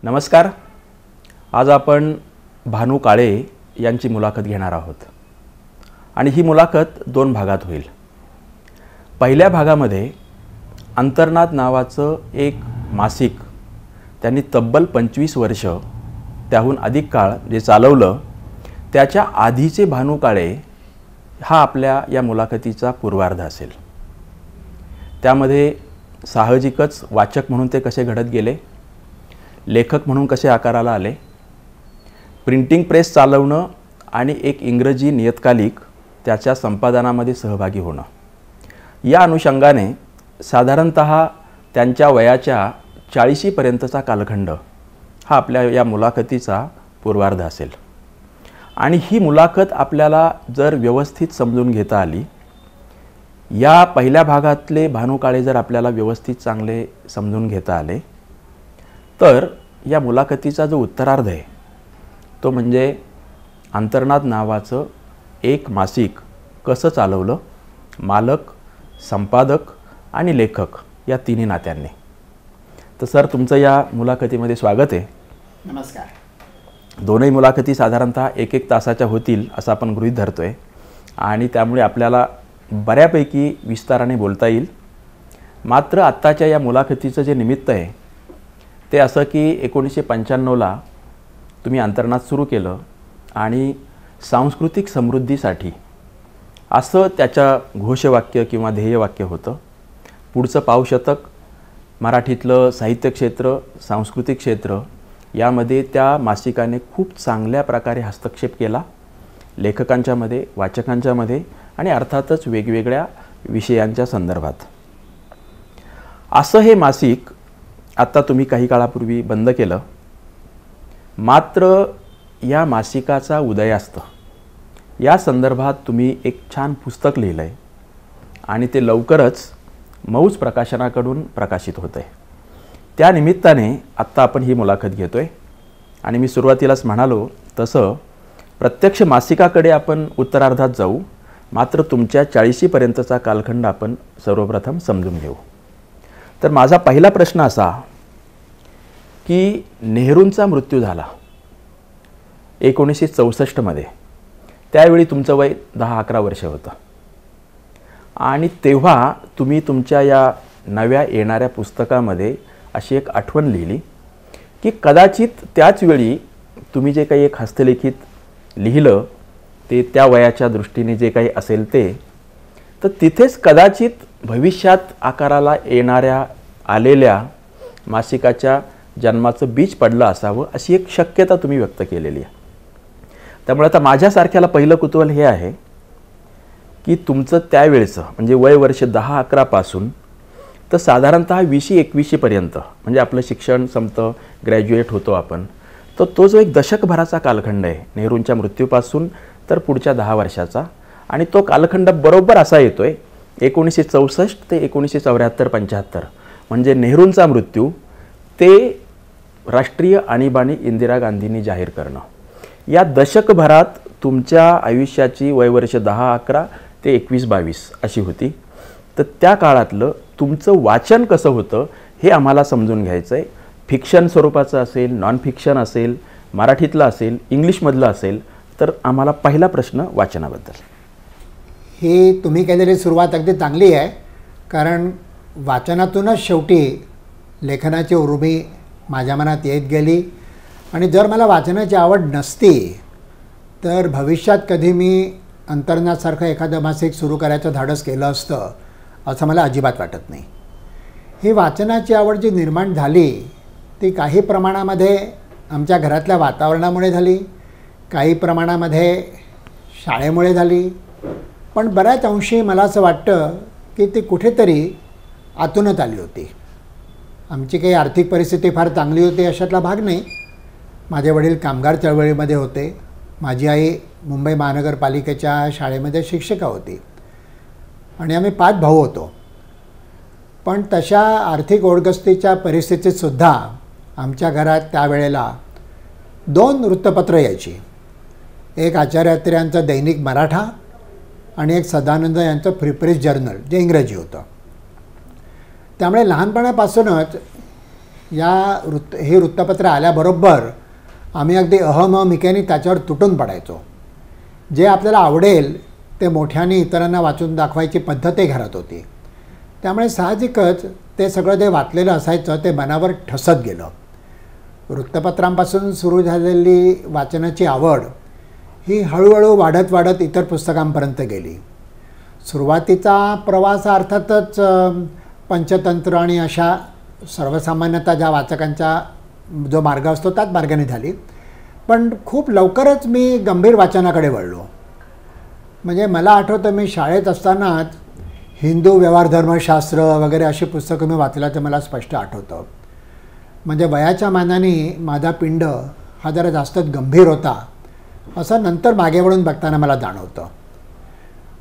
नमस्कार. आज आपण भानू काळे यांची मुलाखत घेणार आहोत आणि ही मुलाखत 2 भागात होईल. पहिल्या भागामध्ये अंतर्नाद नावाचं एक मासिक त्यांनी तब्बल 25 वर्ष त्याहून अधिक काळ जे चालवलं, त्याच्या आधीचे भानू काळे हा आपल्या या मुलाखतीचा पूर्वार्ध असेल. त्यामध्ये साहजिकच वाचक म्हणून ते कसे घडत गेले, लेखक म्हणून कसे आकाराला आले, प्रिंटिंग प्रेस चालवणं आणि एक इंग्रजी नियतकालिक त्याच्या संपादनामध्ये सहभागी होणं, या अनुषंगाने साधारणतः त्यांच्या वयाच्या 40पर्यंतचा कालखंड हा आपल्या या मुलाखतीचा पूर्वार्ध असेल. आणि ही मुलाखत आपल्याला जर व्यवस्थित समजून घेता आली, या पहिल्या भागातले भानू काळे जर आपल्याला व्यवस्थित चांगले समजून घेता आले, तर या मुलाखतीचा जो उत्तरार्ध आहे तो म्हणजे अंतर्नाद नावाचं एक मासिक कसं चालवलं, मालक, संपादक आणि लेखक या तिन्ही नात्यांनी. तर सर, तुमचं या मुलाखतीमध्ये स्वागत आहे. नमस्कार. दोनही मुलाखती साधारणतः 1-1 तासाच्या होतील असं आपण गृहीत धरतोय आणि त्यामुळे आपल्याला बऱ्यापैकी विस्ताराने बोलता येईल. मात्र आत्ताच्या या मुलाखतीचं जे निमित्त आहे ते असं की 1995ला तुम्ही अंतर्नाद सुरू केलं आणि सांस्कृतिक समृद्धीसाठी असं त्याच्या घोषवाक्य किंवा ध्येयवाक्य होतं. पुढचं पावशतक मराठीतलं साहित्य क्षेत्र, सांस्कृतिक क्षेत्र यामध्ये त्या मासिकाने खूप चांगल्या प्रकारे हस्तक्षेप केला, लेखकांच्यामध्ये, वाचकांच्यामध्ये आणि अर्थातच वेगवेगळ्या विषयांच्या संदर्भात. असं हे मासिक आत्ता तुम्ही काही काळापूर्वी बंद केलं. मात्र या मासिकाचा उदयास्त या संदर्भात तुम्ही एक छान पुस्तक लिहिलं आहे आणि ते लवकरच मौज प्रकाशनाकडून प्रकाशित होतं आहे. त्या निमित्ताने आत्ता आपण ही मुलाखत घेतो आहे आणि मी सुरुवातीलाच म्हणालो तसं प्रत्यक्ष मासिकाकडे आपण उत्तरार्धात जाऊ, मात्र तुमच्या 40पर्यंतचा कालखंड आपण सर्वप्रथम समजून घेऊ. तर माझा पहिला प्रश्न असा की नेहरूंचा मृत्यू झाला 1964मध्ये. त्यावेळी तुमचं वय 10-11 वर्ष होतं आणि तेव्हा तुम्ही तुमच्या या नव्या येणाऱ्या पुस्तकामध्ये अशी एक आठवण लिहिली की कदाचित त्याच वेळी तुम्ही जे काही एक हस्तलिखित लिहिलं ते त्या वयाच्या दृष्टीने जे काही असेल ते, तर तिथेच कदाचित भविष्यात आकाराला येणाऱ्या आलेल्या मासिकाच्या जन्माचं बीज पडलं असावं अशी एक शक्यता तुम्ही व्यक्त केलेली आहे. त्यामुळे आता माझ्यासारख्याला पहिलं कुतूहल हे आहे की तुमचं त्यावेळचं म्हणजे वय वर्ष 10-11 पासून तर साधारणतः 20-21पर्यंत म्हणजे आपलं शिक्षण संपतं, ग्रॅज्युएट होतो आपण, तर तो जो एक दशकभराचा कालखंड आहे नेहरूंच्या मृत्यूपासून तर पुढच्या 10 वर्षाचा, आणि तो कालखंड बरोबर असा येतोय 1964 ते 1974-75 म्हणजे नेहरूंचा मृत्यू ते राष्ट्रीय आणीबाणी इंदिरा गांधींनी जाहीर करणं. या दशकभरात तुमच्या आयुष्याची वयवर्ष 10-11 ते 21-22 अशी होती. तर त्या काळातलं तुमचं वाचन कसं होतं हे आम्हाला समजून घ्यायचं आहे. फिक्शन स्वरूपाचं असेल, नॉन फिक्शन असेल, मराठीतलं असेल, इंग्लिशमधलं असेल, तर आम्हाला पहिला प्रश्न वाचनाबद्दल. ही तुम्ही केलेली सुरुवात अगदी चांगली आहे, कारण वाचनातूनच शेवटी लेखनाची उर्मी माझ्या मनात येत गेली. आणि जर मला वाचनाची आवड नसती तर भविष्यात कधी मी अंतर्नादसारखं एखादं मासिक सुरू करायचं धाडस केलं असतं असं मला अजिबात वाटत नाही. ही वाचनाची आवड जी निर्माण झाली ती काही प्रमाणामध्ये आमच्या घरातल्या वातावरणामुळे झाली, काही प्रमाणामध्ये शाळेमुळे झाली, पण बऱ्याच अंशी मला असं वाटतं की ती कुठेतरी आतूनच आली होती. आमची काही आर्थिक परिस्थिती फार चांगली होती अशातला भाग नाही. माझे वडील कामगार चळवळीमध्ये होते, माझी आई मुंबई महानगरपालिकेच्या शाळेमध्ये शिक्षिका होती आणि आम्ही 5 भाऊ होतो. पण तशा आर्थिक ओढगस्तीच्या परिस्थितीतसुद्धा आमच्या घरात त्यावेळेला 2 वृत्तपत्रं यायची. एक आचार्य अत्रे यांचं दैनिक मराठा आणि एक सदानंद यांचं फ्री प्रेस जर्नल जे इंग्रजी होतं. त्यामुळे लहानपणापासूनच हे वृत्तपत्र आल्याबरोबर आम्ही अगदी अहममिकेने त्याच्यावर तुटून पडायचो. जे आपल्याला आवडेल ते मोठ्याने इतरांना वाचून दाखवायची पद्धतही घरात होती. त्यामुळे साहजिकच ते सगळं जे वाचलेलं असायचं ते मनावर ठसत गेलं. वृत्तपत्रांपासून सुरू झालेली वाचनाची आवड ही हळूहळू वाढत वाढत इतर पुस्तकांपर्यंत गेली. सुरुवातीचा प्रवास अर्थातच पंचतंत्र आणि अशा सर्वसामान्यतः ज्या वाचकांचा जो मार्ग असतो त्याच मार्गाने झाली. पण खूप लवकरच मी गंभीर वाचनाकडे वळलो. म्हणजे मला आठवतं मी शाळेत असतानाच हिंदू व्यवहार धर्मशास्त्र वगैरे अशी पुस्तकं मी वाचल्याचं मला स्पष्ट आठवतं. म्हणजे वयाच्या मानाने माझा पिंड हा जरा जास्तच गंभीर होता असं नंतर मागे वळून बघताना मला जाणवतं.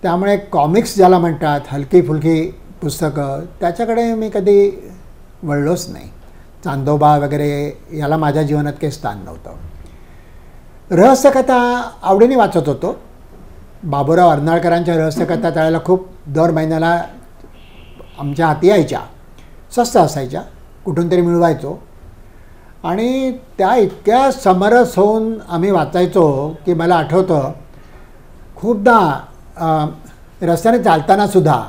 त्यामुळे कॉमिक्स ज्याला म्हणतात हलकी फुलकी पुस्तकं त्याच्याकडे मी कधी वळलोच नाही. चांदोबा वगैरे याला माझ्या जीवनात काही स्थान नव्हतं. रहस्यकथा आवडीने वाचत होतो. बाबूराव अर्नाळकरांच्या रहस्यकथा त्यावेळेला खूप दर महिन्याला आमच्या हाती यायच्या, स्वस्त असायच्या, कुठून तरी मिळवायचो आणि त्या इतक्या समरस होऊन आम्ही वाचायचो की मला आठवतं खूपदा रस्त्याने चालतानासुद्धा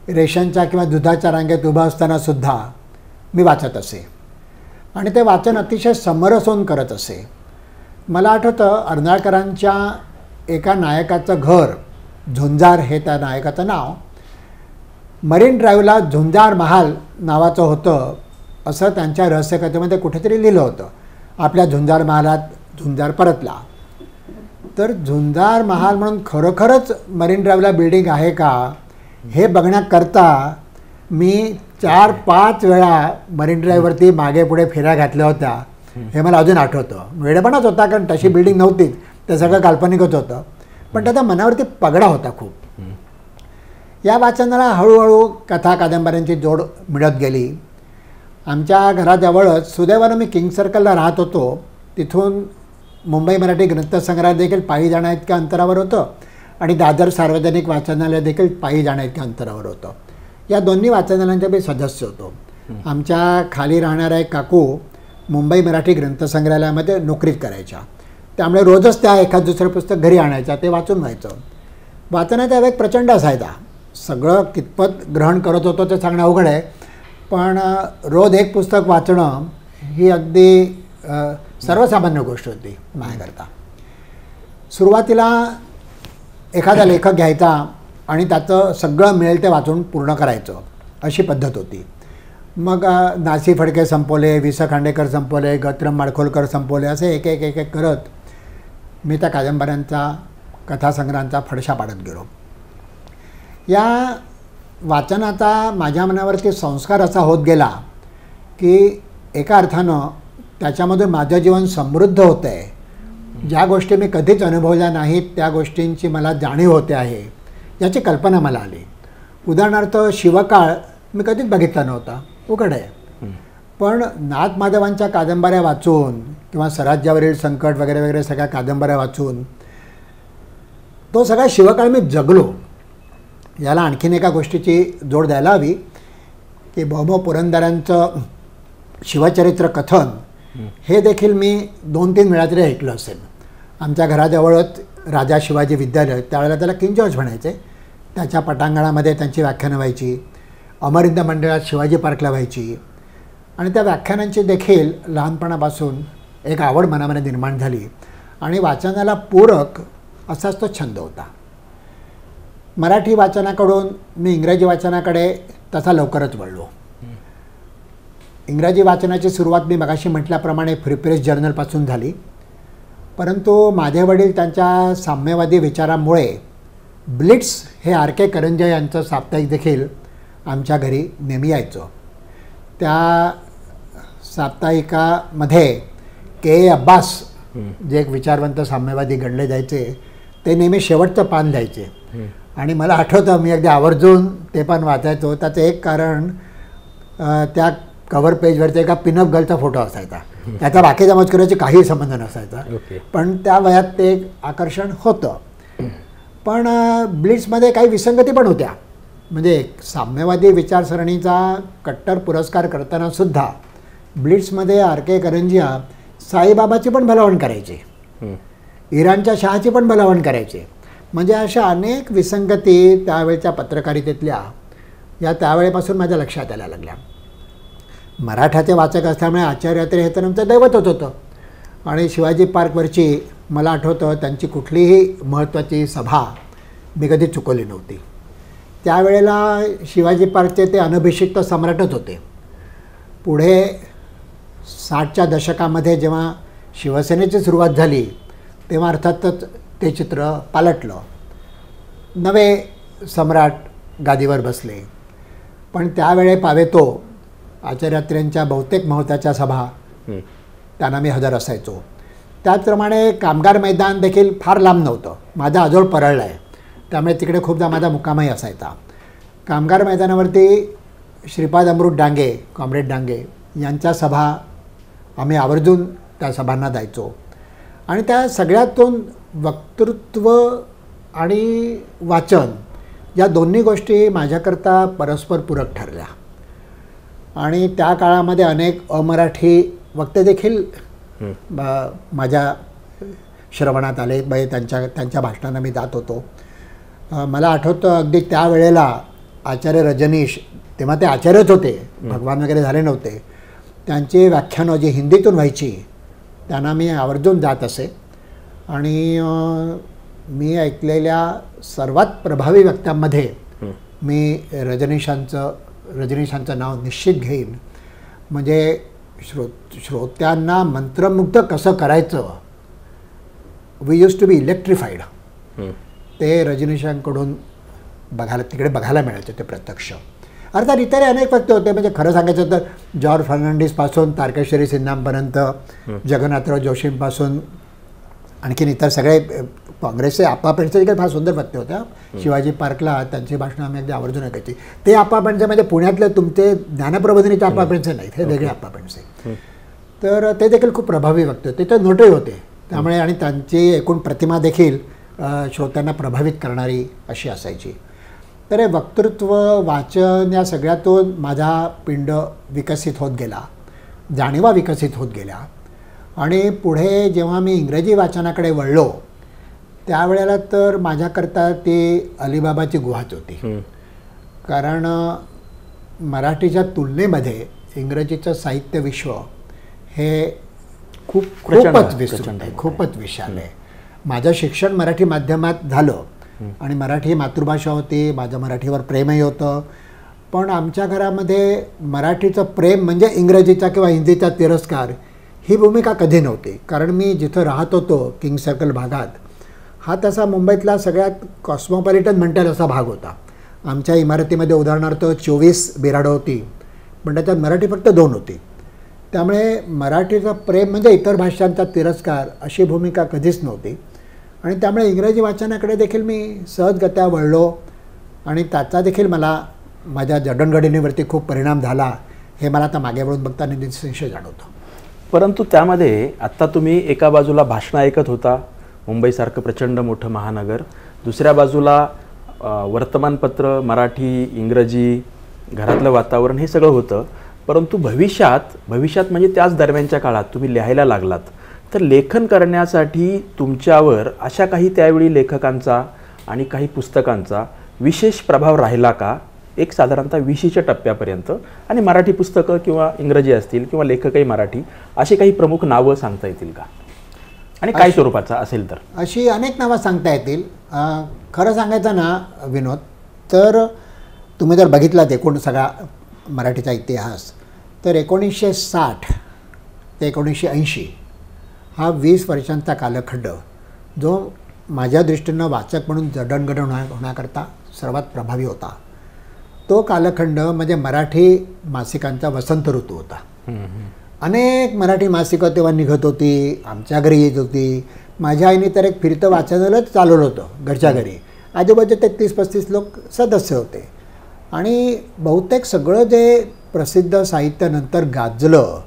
रेशनच्या किंवा दुधाच्या रांगेत उभं असतानासुद्धा मी वाचत असे आणि ते वाचन अतिशय समरस होऊन करत असे. मला आठवतं अर्नाळकरांच्या एका नायकाचं घर, झुंजार हे त्या नायकाचं नाव, मरीन ड्राईव्हला झुंजार महाल नावाचं होतं असं त्यांच्या रहस्यकथेमध्ये कुठेतरी लिहिलं होतं. आपल्या झुंजार महालात झुंजार परतला. तर झुंजार महाल म्हणून खरोखरच मरीन ड्राईव्हला बिल्डिंग आहे का हे बघण्याकरता मी 4-5 वेळा मरीन ड्राईव्हवरती मागे पुढे फेऱ्या घातल्या होत्या. हे मला अजून आठवतं. वेडेपणाच होता कारण तशी बिल्डिंग नव्हतीच, ते सगळं काल्पनिकच होतं. पण त्याचा मनावरती पगडा होता खूप. या वाचनाला हळूहळू कथा कादंबऱ्यांची जोड मिळत गेली. आमच्या घराजवळच सुदैवानं मी किंग सर्कलला राहत होतो. तिथून मुंबई मराठी ग्रंथसंग्रहालय देखील पायी जाण्याइतक्या अंतरावर होतं आणि दादर सार्वजनिक वाचनालय देखील पायी जाण्याइतक्या अंतरावर होतं. या दोन्ही वाचनालयांचे मी सदस्य होतो. आमच्या खाली राहणाऱ्या एक काकू मुंबई मराठी ग्रंथसंग्रहालयामध्ये नोकरीत करायच्या. त्यामुळे रोजच त्या एखाद दुसरं पुस्तक घरी आणायच्या, ते वाचून व्हायचं. वाचनाचा वेग प्रचंड असायचा. सगळं कितपत ग्रहण करत होतो ते सांगणं अवघड आहे, पण रोज एक पुस्तक वाचणं ही अगदी सर्वसामान्य गोष्ट होती माझ्याकरता. सुरुवातीला एखादा लेखक घ्यायचा आणि त्याचं सगळं मिळेल ते वाचून पूर्ण करायचं अशी पद्धत होती. मग नासी फडके संपवले, वि स खांडेकर संपवले, गत्रम माडखोलकर संपवले, असे एक एक एक एक करत मी त्या कादंबऱ्यांचा कथासंग्रहांचा फडशा पाडत गेलो. या वाचनाचा माझ्या मनावरती संस्कार असा होत गेला की एका अर्थानं त्याच्यामधून माझं जीवन समृद्ध होतं आहे. ज्या गोष्टी मी कधीच अनुभवल्या नाहीत त्या गोष्टींची मला जाणीव होते आहे याची कल्पना मला आली. उदाहरणार्थ शिवकाळ मी कधीच बघितला नव्हता, उघड आहे. पण नाथ माधवांच्या कादंबऱ्या वाचून किंवा स्वराज्यावरील संकट वगैरे वगैरे सगळ्या कादंबऱ्या वाचून तो सगळा शिवकाळ मी जगलो. याला आणखीन एका गोष्टीची जोड द्यायला हवी की भौम पुरंदरांचं शिवचरित्र कथन हे देखील मी 2-3 वेळा तरी ऐकलं असेल. आमच्या घराजवळच राजा शिवाजी विद्यालय, त्यावेळेला त्याला किंग जॉर्ज म्हणायचे, त्याच्या पटांगणामध्ये त्यांची व्याख्यानं व्हायची. अमरिंद मंडळात शिवाजी पार्कला व्हायची आणि त्या व्याख्यानांची देखील लहानपणापासून एक आवड मनामध्ये निर्माण झाली आणि वाचनाला पूरक असाच तो छंद होता. मराठी वाचनाकडून मी इंग्रजी वाचनाकडे तसा लवकरच वळलो. इंग्रजी वाचनाची सुरुवात मी मगाशी म्हटल्याप्रमाणे फ्री प्रेस जर्नलपासून झाली. परंतु माझे वडील त्यांच्या साम्यवादी विचारामुळे ब्लिट्स हे आर के करंजे यांचं साप्ताहिक देखील आमच्या घरी नेहमी यायचं. त्या साप्ताहिकामध्ये के अब्बास जे एक विचारवंत साम्यवादी गणले जायचे ते नेहमी शेवटचं पान द्यायचे आणि मला आठवतं मी अगदी आवर्जून ते पान वाचायचो. त्याचं एक कारण त्या कव्हर पेजवरती एका पिनअप गर्लचा फोटो असायचा. त्याचा बाकीच्या मजकुराची काही संबंध नसायचा, पण त्या वयात ते एक आकर्षण होतं. पण ब्लिट्समध्ये काही विसंगती पण होत्या. म्हणजे साम्यवादी विचारसरणीचा कट्टर पुरस्कार करतानासुद्धा ब्लिट्समध्ये आर के करंजिया साईबाबाची पण भलावण करायचे, इराणच्या शहाची पण भलावण करायचे. म्हणजे अशा अनेक विसंगती त्यावेळच्या पत्रकारितेतल्या या त्यावेळेपासून माझ्या लक्षात यायला लागल्या. मराठाचे वाचक असल्यामुळे आचार्य अत्रे हे तर आमचं दैवतच होतं. आणि शिवाजी पार्कवरची मला आठवतं त्यांची कुठलीही महत्त्वाची सभा मी कधी चुकवली नव्हती. त्यावेळेला शिवाजी पार्कचे ते अनभिषिक्त सम्राटच होते. पुढे 60च्या दशकामध्ये जेव्हा शिवसेनेची सुरुवात झाली तेव्हा अर्थातच ते चित्र पालटलं. नवे सम्राट गादीवर बसले. पण त्यावेळे पावेतो आचार्य अत्रेंच्या बहुतेक महत्त्वाच्या सभा त्यांना मी हजर असायचो. त्याचप्रमाणे कामगार मैदान देखील फार लांब नव्हतं, माझा आजोळ परळला आहे, त्यामुळे तिकडे खूपदा माझा मुक्कामही असायचा. कामगार मैदानावरती श्रीपाद अमृत डांगे, कॉम्रेड डांगे यांच्या सभा आम्ही आवर्जून त्या सभांना जायचो. आणि त्या सगळ्यातून वक्तृत्व आणि वाचन या दोन्ही गोष्टी माझ्याकरता परस्पर पूरक ठरल्या. आणि त्या काळामध्ये अनेक अमराठी वक्ते देखील माझ्या श्रवणात आले. त्यांच्या भाषणांना मी जात होतो. मला आठवतं अगदी त्यावेळेला आचार्य रजनीश, तेव्हा ते आचार्यच होते, भगवान वगैरे झाले नव्हते, त्यांची व्याख्यानं जी हिंदीतून व्हायची त्यांना मी आवर्जून जात असे. आणि मी ऐकलेल्या सर्वात प्रभावी वक्त्यांमध्ये मी रजनीशांचं नाव निश्चित घेईन. म्हणजे श्रोत्यांना मंत्रमुग्ध कसं करायचं, वी यूज टू बी इलेक्ट्रिफाईड, ते रजनीशांकडून तिकडे बघायला मिळायचं ते प्रत्यक्ष. अर्थात इतरही अनेक वक्ते होते. म्हणजे खरं सांगायचं तर जॉर्ज फर्नांडिसपासून तारकेश्वरी सिन्हांपर्यंत, जगन्नाथराव जोशींपासून आणखीन इतर सगळे काँग्रेसचे आपापणचे देखील फार सुंदर वक्ते होत्या. शिवाजी पार्कला त्यांची भाषणं आम्ही अगदी आवर्जून ऐकायची. ते आपापणचे म्हणजे पुण्यातले तुमचे ज्ञानप्रबोधिनीचे आपापणचे नाहीत, हे वेगळे आपापणचे. तर ते देखील खूप प्रभावी वक्ते होते, ते नोटही होते. त्यामुळे आणि त्यांची एकूण प्रतिमा देखील श्रोत्यांना प्रभावित करणारी अशी असायची. तर हे वक्तृत्व, वाचन या सगळ्यातून माझा पिंड विकसित होत गेला, जाणीवा विकसित होत गेल्या. आणि पुढे जेव्हा मी इंग्रजी वाचनाकडे वळलो त्यावेळेला तर माझ्याकरता ती अलिबाबाची गुहाच होती. कारण मराठीच्या तुलनेमध्ये इंग्रजीचं साहित्य विश्व हे खूपच विशाल आहे. माझं शिक्षण मराठी माध्यमात झालं आणि मराठी ही मातृभाषा होती, माझं मराठीवर प्रेमही होतं. पण आमच्या घरामध्ये मराठीचं प्रेम म्हणजे इंग्रजीचा किंवा हिंदीचा तिरस्कार ही भूमिका कधी नव्हती. कारण मी जिथं राहत होतो किंग सर्कल भागात, हा तसा मुंबईतला सगळ्यात कॉस्मोपॉलिटन म्हणता असा भाग होता. आमच्या इमारतीमध्ये उदाहरणार्थ 24 बिराडं होती, पण त्याच्यात मराठी फक्त 2 होती. त्यामुळे मराठीचं प्रेम म्हणजे इतर भाषांचा तिरस्कार अशी भूमिका कधीच नव्हती. आणि त्यामुळे इंग्रजी वाचनाकडे देखील मी सहजगत्या वळलो आणि त्याचा देखील मला माझ्या जडणघडणीवरती खूप परिणाम झाला, हे मला आता मागे वळून बघताना निश्चय जाणवतं. परंतु त्यामध्ये आत्ता तुम्ही एका बाजूला भाषणं ऐकत होता, मुंबईसारखं प्रचंड मोठं महानगर, दुसऱ्या बाजूला वर्तमानपत्र, मराठी, इंग्रजी, घरातलं वातावरण हे सगळं होतं. परंतु भविष्यात म्हणजे त्याच दरम्यानच्या काळात तुम्ही लिहायला लागलात, तर लेखन करण्यासाठी तुमच्यावर अशा काही त्यावेळी लेखकांचा आणि काही पुस्तकांचा विशेष प्रभाव राहिला का? एक साधारणतः 20च्या टप्प्यापर्यंत, आणि मराठी पुस्तकं किंवा इंग्रजी असतील किंवा लेखकही मराठी, अशी काही प्रमुख नावं सांगता येतील का? आणि काय स्वरूपाचा असेल तर? अशी अनेक नावं सांगता येतील. खरं सांगायचं ना विनोद, तर तुम्ही जर बघितलात एकूण सगळा मराठीचा इतिहास, तर 1960 ते 1980 हा 20 वर्षांचा कालखंड जो माझ्या दृष्टीनं वाचक म्हणून जडणघडण होण्याकरता सर्वात प्रभावी होता. तो कालखंड म्हणजे मराठी मासिकांचा वसंत ऋतू होता. अनेक मराठी मासिकं तेव्हा निघत होती, आमच्या घरी येत होती. माझ्या आईने तर एक फिरतं वाचनालयच चालवलं होतं घरच्या घरी. आजूबाजू ते 30-35 लोक सदस्य होते. आणि बहुतेक सगळं जे प्रसिद्ध साहित्य नंतर गाजलं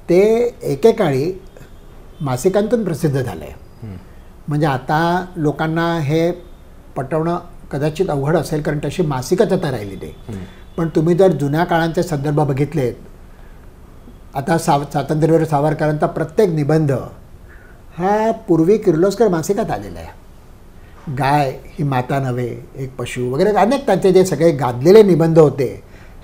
ते एकेकाळी मासिकांतून प्रसिद्ध झालं आहे. म्हणजे आता लोकांना हे पटवणं कदाचित अवघड असेल, कारण तशी मासिकच आता राहिली नाही. पण तुम्ही जर जुन्या काळांचे संदर्भ बघितलेत आता स्वातंत्र्यवीर सावरकरांचा प्रत्येक निबंध हा पूर्वी किर्लोस्कर मासिकात आलेला आहे. गाय ही माता नव्हे एक पशु वगैरे अनेक त्यांचे जे सगळे गाजलेले निबंध होते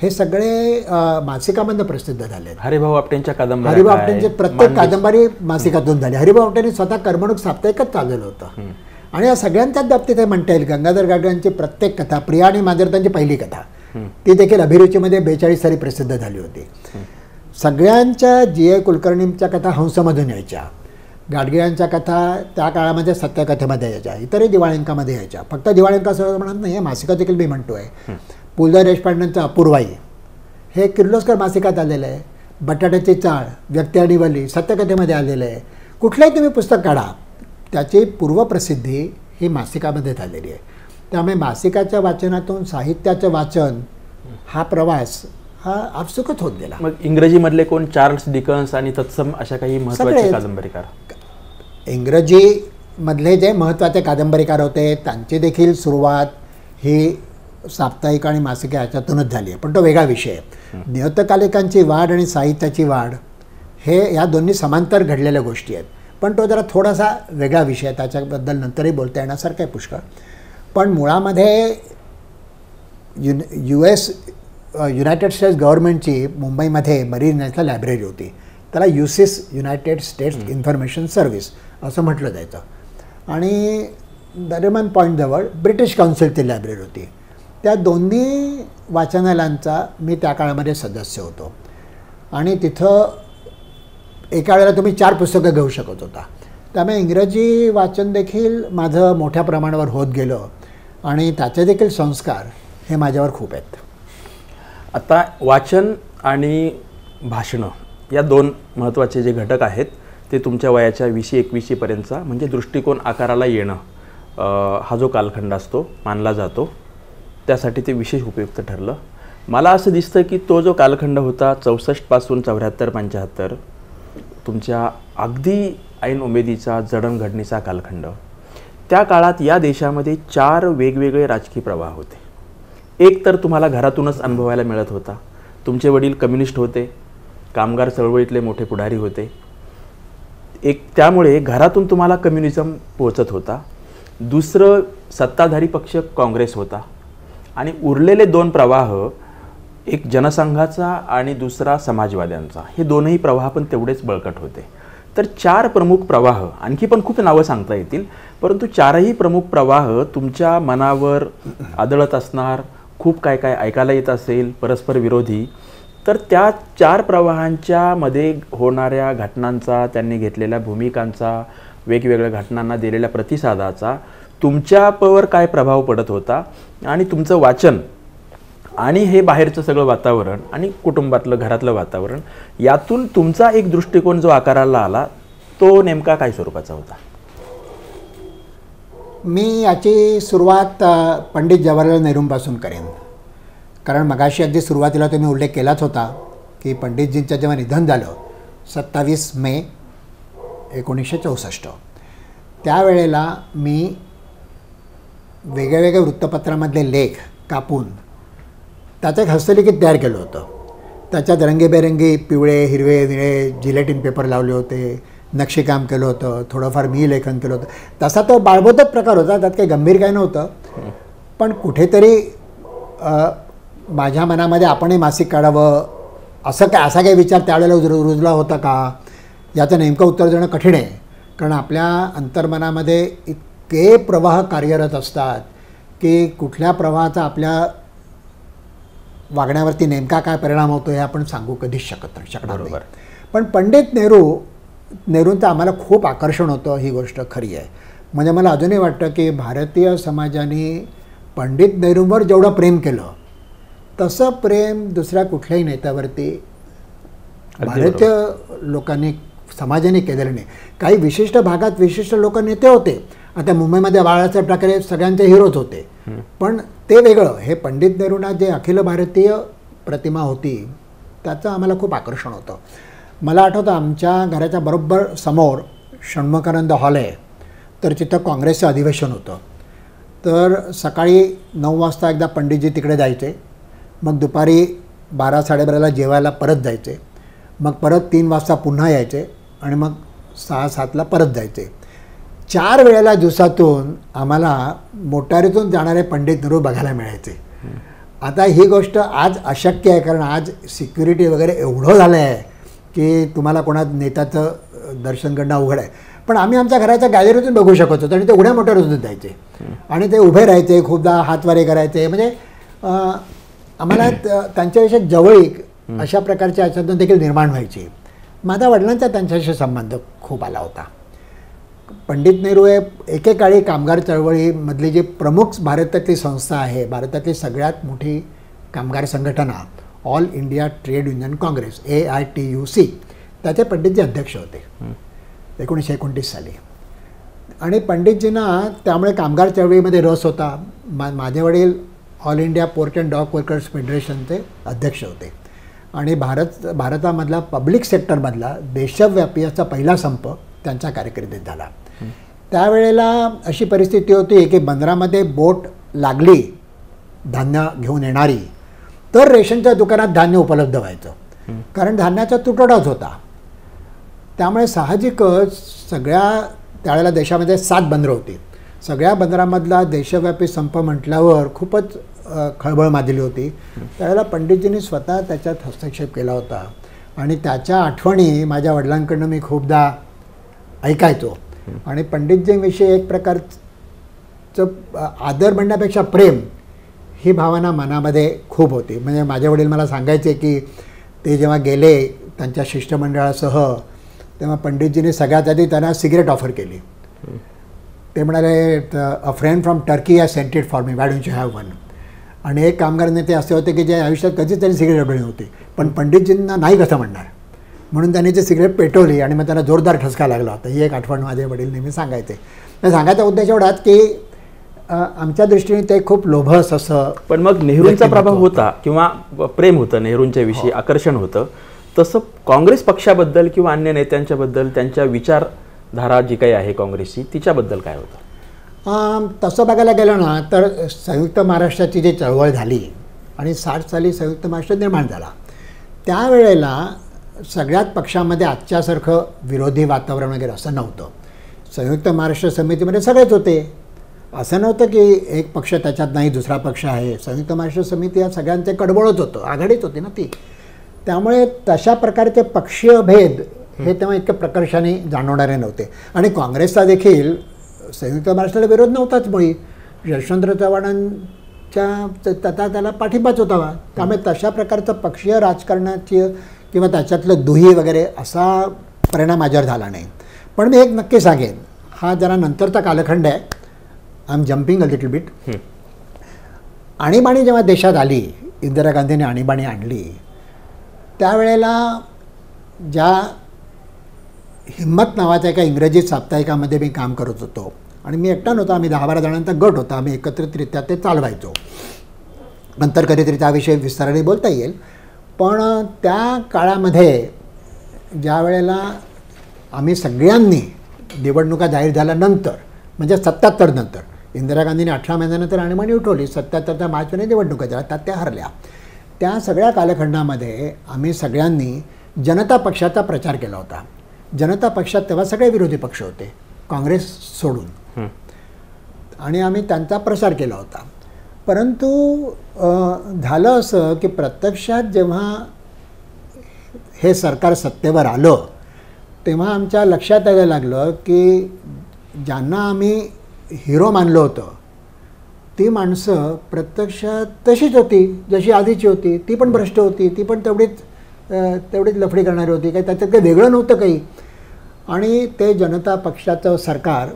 हे सगळे मासिकामधून प्रसिद्ध झाले. हरिभाऊ आपटेंच्या कादंबऱ्या, हरिभाऊ आपटेंचे प्रत्येक कादंबरी मासिकातून झाली. हरिभाऊ आपटेंनी स्वतः करमणूक साप्ताहिकच चालवलं होतं. आणि या सगळ्यांच्याच बाबतीत हे म्हणता येईल, गंगाधर गाडगीळांची प्रत्येक कथा, प्रिया आणि मांजरतांची पहिली कथा ती देखील अभिरुचीमध्ये 42 साली प्रसिद्ध झाली होती. सगळ्यांच्या जी आय कुलकर्णींच्या कथा हंसमधून यायच्या, गाडगिळांच्या कथा त्या काळामध्ये सत्यकथेमध्ये यायच्या, इतरही दिवाळी यायच्या. फक्त दिवाळी असं म्हणत नाही, हे मासिकात देखील मी म्हणतो आहे. पु ल देशपांडेंचं अपूर्वाई हे किर्लोस्कर मासिकात आलेलं आहे. बटाट्याची चाळ, व्यक्ती आणि वली सत्यकथेमध्ये आलेलं आहे. कुठलंही तुम्ही पुस्तक काढा त्याची पूर्वप्रसिद्धी ही मासिकामध्ये झालेली आहे. त्यामुळे मासिकाच्या वाचनातून साहित्याचं वाचन हा प्रवास हा आपसुकच होत गेला. मग इंग्रजीमधले कोण चार्ल्स डिकन्स आणि तत्सम अशा काही महत्त्वाचे कादंबरीकार? इंग्रजीमधले जे महत्त्वाचे कादंबरीकार होते त्यांची देखील सुरुवात ही साप्ताहिक आणि मासिके ह्याच्यातूनच झाली आहे, पण तो वेगळा विषय आहे. नियतकालिकांची वाढ आणि साहित्याची वाढ हे या दोन्ही समांतर घडलेल्या गोष्टी आहेत, पण तो जरा थोडासा वेगळा विषय आहे. त्याच्याबद्दल नंतरही बोलता येण्यासारखं आहे पुष्कळ. पण मुळामध्ये युनायटेड स्टेट्स गव्हर्नमेंटची मुंबईमध्ये मरीन नॅशनल लायब्ररी होती. त्याला युसिस युनायटेड स्टेट्स इन्फॉर्मेशन सर्व्हिस असं म्हटलं जायचं. आणि नरिमन पॉईंटजवळ ब्रिटिश काउन्सिलची लायब्ररी होती. त्या दोन्ही वाचनालयांचा मी त्या काळामध्ये सदस्य होतो. आणि तिथं एका वेळेला तुम्ही 4 पुस्तकं घेऊ शकत होता. त्यामुळे इंग्रजी वाचन देखील माझं मोठ्या प्रमाणावर होत गेलं आणि त्याचे देखील संस्कार हे माझ्यावर खूप आहेत. आता वाचन आणि भाषणं या 2 महत्त्वाचे जे घटक आहेत ते तुमच्या वयाच्या 20-21 पर्यंतचा म्हणजे दृष्टिकोन आकाराला येणं हा जो कालखंड असतो मानला जातो, त्यासाठी ते विशेष उपयुक्त ठरलं. मला असं दिसतं की तो जो कालखंड होता 64 पासून 74-75 तुमच्या अगदी ऐन उमेदीचा जडणघडणीचा कालखंड. त्या काळात या देशामध्ये 4 वेगवेगळे राजकीय प्रवाह होते. एक तर तुम्हाला घरातूनच अनुभवायला मिळत होता. तुमचे वडील कम्युनिस्ट होते, कामगार चळवळीतले मोठे पुढारी होते. त्यामुळे घरातून तुम्हाला कम्युनिझम पोहोचत होता. दुसरं सत्ताधारी पक्ष काँग्रेस होता आणि उरलेले 2 प्रवाह, एक जनसंघाचा आणि दुसरा समाजवाद्यांचा. हे दोनही प्रवाह पण तेवढेच बळकट होते. तर 4 प्रमुख प्रवाह, आणखी पण खूप नावं सांगता येतील, परंतु 4ही प्रमुख प्रवाह तुमच्या मनावर आदळत असणार, खूप काय काय ऐकायला येत असेल, परस्पर विरोधी. तर त्या 4 प्रवाहांच्या मध्ये होणाऱ्या घटनांचा, त्यांनी घेतलेल्या भूमिकांचा, वेगवेगळ्या घटनांना दिलेल्या प्रतिसादाचा तुमच्यावर काय प्रभाव पडत होता आणि तुमचं वाचन आणि हे बाहेरचं सगळं वातावरण आणि कुटुंबातलं घरातलं वातावरण यातून तुमचा एक दृष्टिकोन जो आकाराला आला तो नेमका काय स्वरूपाचा होता? मी याची सुरुवात पंडित जवाहरलाल नेहरूंपासून करेन. कारण मगाशी अगदी सुरुवातीला तुम्ही उल्लेख केलाच होता की पंडितजींचं जेव्हा निधन झालं 27 मे 1964, त्यावेळेला मी वेगवेगळ्या वृत्तपत्रामधले लेख कापून त्याचं एक हस्तलिखित तयार केलं होतं. त्याच्यात रंगीबेरंगी पिवळे, हिरवे, निळे जिलेटिन पेपर लावले होते, नक्षीकाम केलं होतं, थोडंफार मी लेखन केलं होतं. तसा तो बाळबोधक प्रकार होता, त्यात काही गंभीर काही नव्हतं. पण कुठेतरी माझ्या मनामध्ये आपणही मासिक काढावं असा काही विचार त्यावेळेला रुजला होता का, याचं नेमकं उत्तर देणं कठीण आहे. कारण आपल्या अंतर्मनामध्ये इतके प्रवाह कार्यरत असतात की कुठल्या प्रवाहाचा आपल्या वागण्यावरती नेमका काय परिणाम होतो हे आपण सांगू कधीच शकणार नाही. पण पंडित नेहरूंचं आम्हाला खूप आकर्षण होतं, ही गोष्ट खरी आहे. म्हणजे मला अजूनही वाटतं की भारतीय समाजाने पंडित नेहरूंवर जेवढं प्रेम केलं तसं प्रेम दुसऱ्या कुठल्याही नेत्यावरती भारतीय लोकांनी, समाजाने केलेलं नाही. काही विशिष्ट भागात विशिष्ट लोक नेते होते. आता मुंबईमध्ये बाळासाहेब ठाकरे सगळ्यांचे हिरोच होते, पण ते वेगळं. हे पंडित नेहरूंना जे अखिल भारतीय प्रतिमा होती त्याचं आम्हाला खूप आकर्षण होतं. मला आठवतं आमच्या घराच्या बरोबर समोर षण्मुखानंद हॉल आहे, तर तिथं काँग्रेसचं अधिवेशन होतं. तर सकाळी 9 वाजता एकदा पंडितजी तिकडे जायचे, मग दुपारी 12-12:30 जेवायला परत जायचे मग परत 3 वाजता पुन्हा यायचे आणि मग 6-7ला परत जायचे. 4 वेळेला दिवसातून आम्हाला मोटारीतून जाणारे पंडित नेहरू बघायला मिळायचे. आता ही गोष्ट आज अशक्य आहे, कारण आज सिक्युरिटी वगैरे एवढं झालं आहे की तुम्हाला कोणा नेत्याचं दर्शन करणं अवघड आहे. पण आम्ही आमच्या घराच्या गॅलरीतून बघू शकत होतो आणि ते उड्या मोटारीतून जायचे आणि ते उभे राहायचे, खूपदा हातवारे करायचे. म्हणजे आम्हाला त्यांच्याविषयी जवळीक अशा प्रकारच्या याच्यातून देखील निर्माण व्हायची. माझ्या वडिलांचा त्यांच्याशी संबंध खूप आला होता. पंडित नेहरू हे एकेकाळी कामगार चळवळीमधली जी प्रमुख भारतातली संस्था आहे, भारतातली सगळ्यात मोठी कामगार संघटना all India trade union Congress AITUC, त्याचे पंडितजी अध्यक्ष होते 1929 साली. आणि पंडितजींना त्यामुळे कामगार चळवळीमध्ये रस होता. माझे वडील All India Port and Dock Workers फेडरेशनचे अध्यक्ष होते आणि भारतामधला पब्लिक सेक्टरमधला देशव्यापी असा पहिला संप त्यांच्या कारकिर्दीत झाला. त्यावेळेला अशी परिस्थिती होती की बंदरामध्ये बोट लागली धान्य घेऊन येणारी तर रेशनच्या दुकानात धान्य उपलब्ध व्हायचं, कारण धान्याचा तुटवडाच होता. त्यामुळे साहजिकच सगळ्या त्यावेळेला देशामध्ये 7 बंदरं होती. सगळ्या बंदरामधला देशव्यापी संप म्हटल्यावर खूपच खळबळ माजली होती. त्यावेळेला पंडितजींनी स्वतः त्याच्यात हस्तक्षेप केला होता आणि त्याच्या आठवणी माझ्या वडिलांकडनं मी खूपदा ऐकायचो. आणि पंडितजींविषयी एक प्रकारचं आदर म्हणण्यापेक्षा प्रेम ही भावना मनामध्ये खूप होती. म्हणजे माझे वडील मला सांगायचे की ते जेव्हा गेले त्यांच्या शिष्टमंडळासह तेव्हा पंडितजींनी सगळ्यात आधी त्यांना सिगरेट ऑफर केली. ते म्हणाले, a friend from Turkey has sent it for me, why don't you have one. आणि एक कामगार नेते असे होते की जे आयुष्यात कधीच त्यांनी सिगरेट ओढली नव्हती, पण पंडितजींना नाही कसं म्हणणार म्हणून त्यांनी ते सिगरेट पेटवली आणि मग त्यांना जोरदार ठसका लागला होता. ही एक आठवण माझे वडील नेहमी सांगायचे. सांगायचा उद्देश एवढाच की आमच्या दृष्टीने ते खूप लोभस असं. पण मग नेहरूंचा प्रभाव होता किंवा प्रेम होतं नेहरूंच्या विषयी, आकर्षण होतं, तसं काँग्रेस पक्षाबद्दल किंवा अन्य नेत्यांच्याबद्दल त्यांच्या विचारधारा जी काही आहे काँग्रेसची तिच्याबद्दल काय होतं? तसं बघायला गेलं ना तर संयुक्त महाराष्ट्राची जी चळवळ झाली आणि 60 साली संयुक्त महाराष्ट्र निर्माण झाला, त्यावेळेला सगळ्यात पक्षामध्ये आजच्यासारखं विरोधी वातावरण वगैरे असं नव्हतं. संयुक्त महाराष्ट्र समितीमध्ये सगळेच होते. असं नव्हतं की एक पक्ष त्याच्यात नाही दुसरा पक्ष आहे. संयुक्त महाराष्ट्र समिती या सगळ्यांचे कडबोळच होतं, आघाडीच होती ना ती. त्यामुळे तशा प्रकारचे पक्षीय भेद हे तेव्हा इतक्या प्रकर्षाने जाणवणारे नव्हते. आणि काँग्रेसचा देखील संयुक्त महाराष्ट्राला विरोध नव्हताच मुळी. यशवंतराव चव्हाणांच्या त्याला पाठिंबाच होता. त्यामुळे तशा प्रकारचं पक्षीय राजकारणाची किंवा त्याच्यातलं दुही वगैरे असा परिणाम माझ्यावर झाला नाही. पण मी एक नक्की सांगेन, हा जरा नंतरचा कालखंड आहे, I am jumping a little bit. आणीबाणी जेव्हा देशात आली, इंदिरा गांधीने आणीबाणी आणली, त्यावेळेला ज्या हिम्मत नावाच्या एका इंग्रजी साप्ताहिकामध्ये मी काम करत होतो आणि मी एकटा नव्हतो, आम्ही 10-12 जणांचा गट होता, आम्ही एकत्रितरित्या ते चालवायचो. नंतर कधीतरी त्याविषयी विस्ताराने बोलता येईल. पण त्या काळामध्ये ज्या वेळेला आम्ही सगळ्यांनी निवडणुका जाहीर झाल्यानंतर म्हणजे 77 नंतर, इंदिरा गांधीने 18 महिन्यानंतर आणीबाणी उठवली, 77च्या मार्चमध्ये निवडणुका झाल्या, त्यात त्या हरल्या. त्या सगळ्या कालखंडामध्ये आम्ही सगळ्यांनी जनता पक्षाचा प्रचार केला होता. जनता पक्षात तेव्हा सगळे विरोधी पक्ष होते काँग्रेस सोडून, आणि आम्ही त्यांचा प्रचार केला होता. परंतु झालं असं की प्रत्यक्षात जेव्हा हे सरकार सत्तेवर आलं तेव्हा आमच्या लक्षात यायला लागलं की ज्यांना आम्ही हिरो मानलं होतं ती माणसं प्रत्यक्षात तशीच होती जशी आधीची होती. ती पण भ्रष्ट होती, ती पण तेवढीच लफडी करणारी होती, काही त्याच्यात काही वेगळं नव्हतं काही. आणि ते जनता पक्षाचं सरकार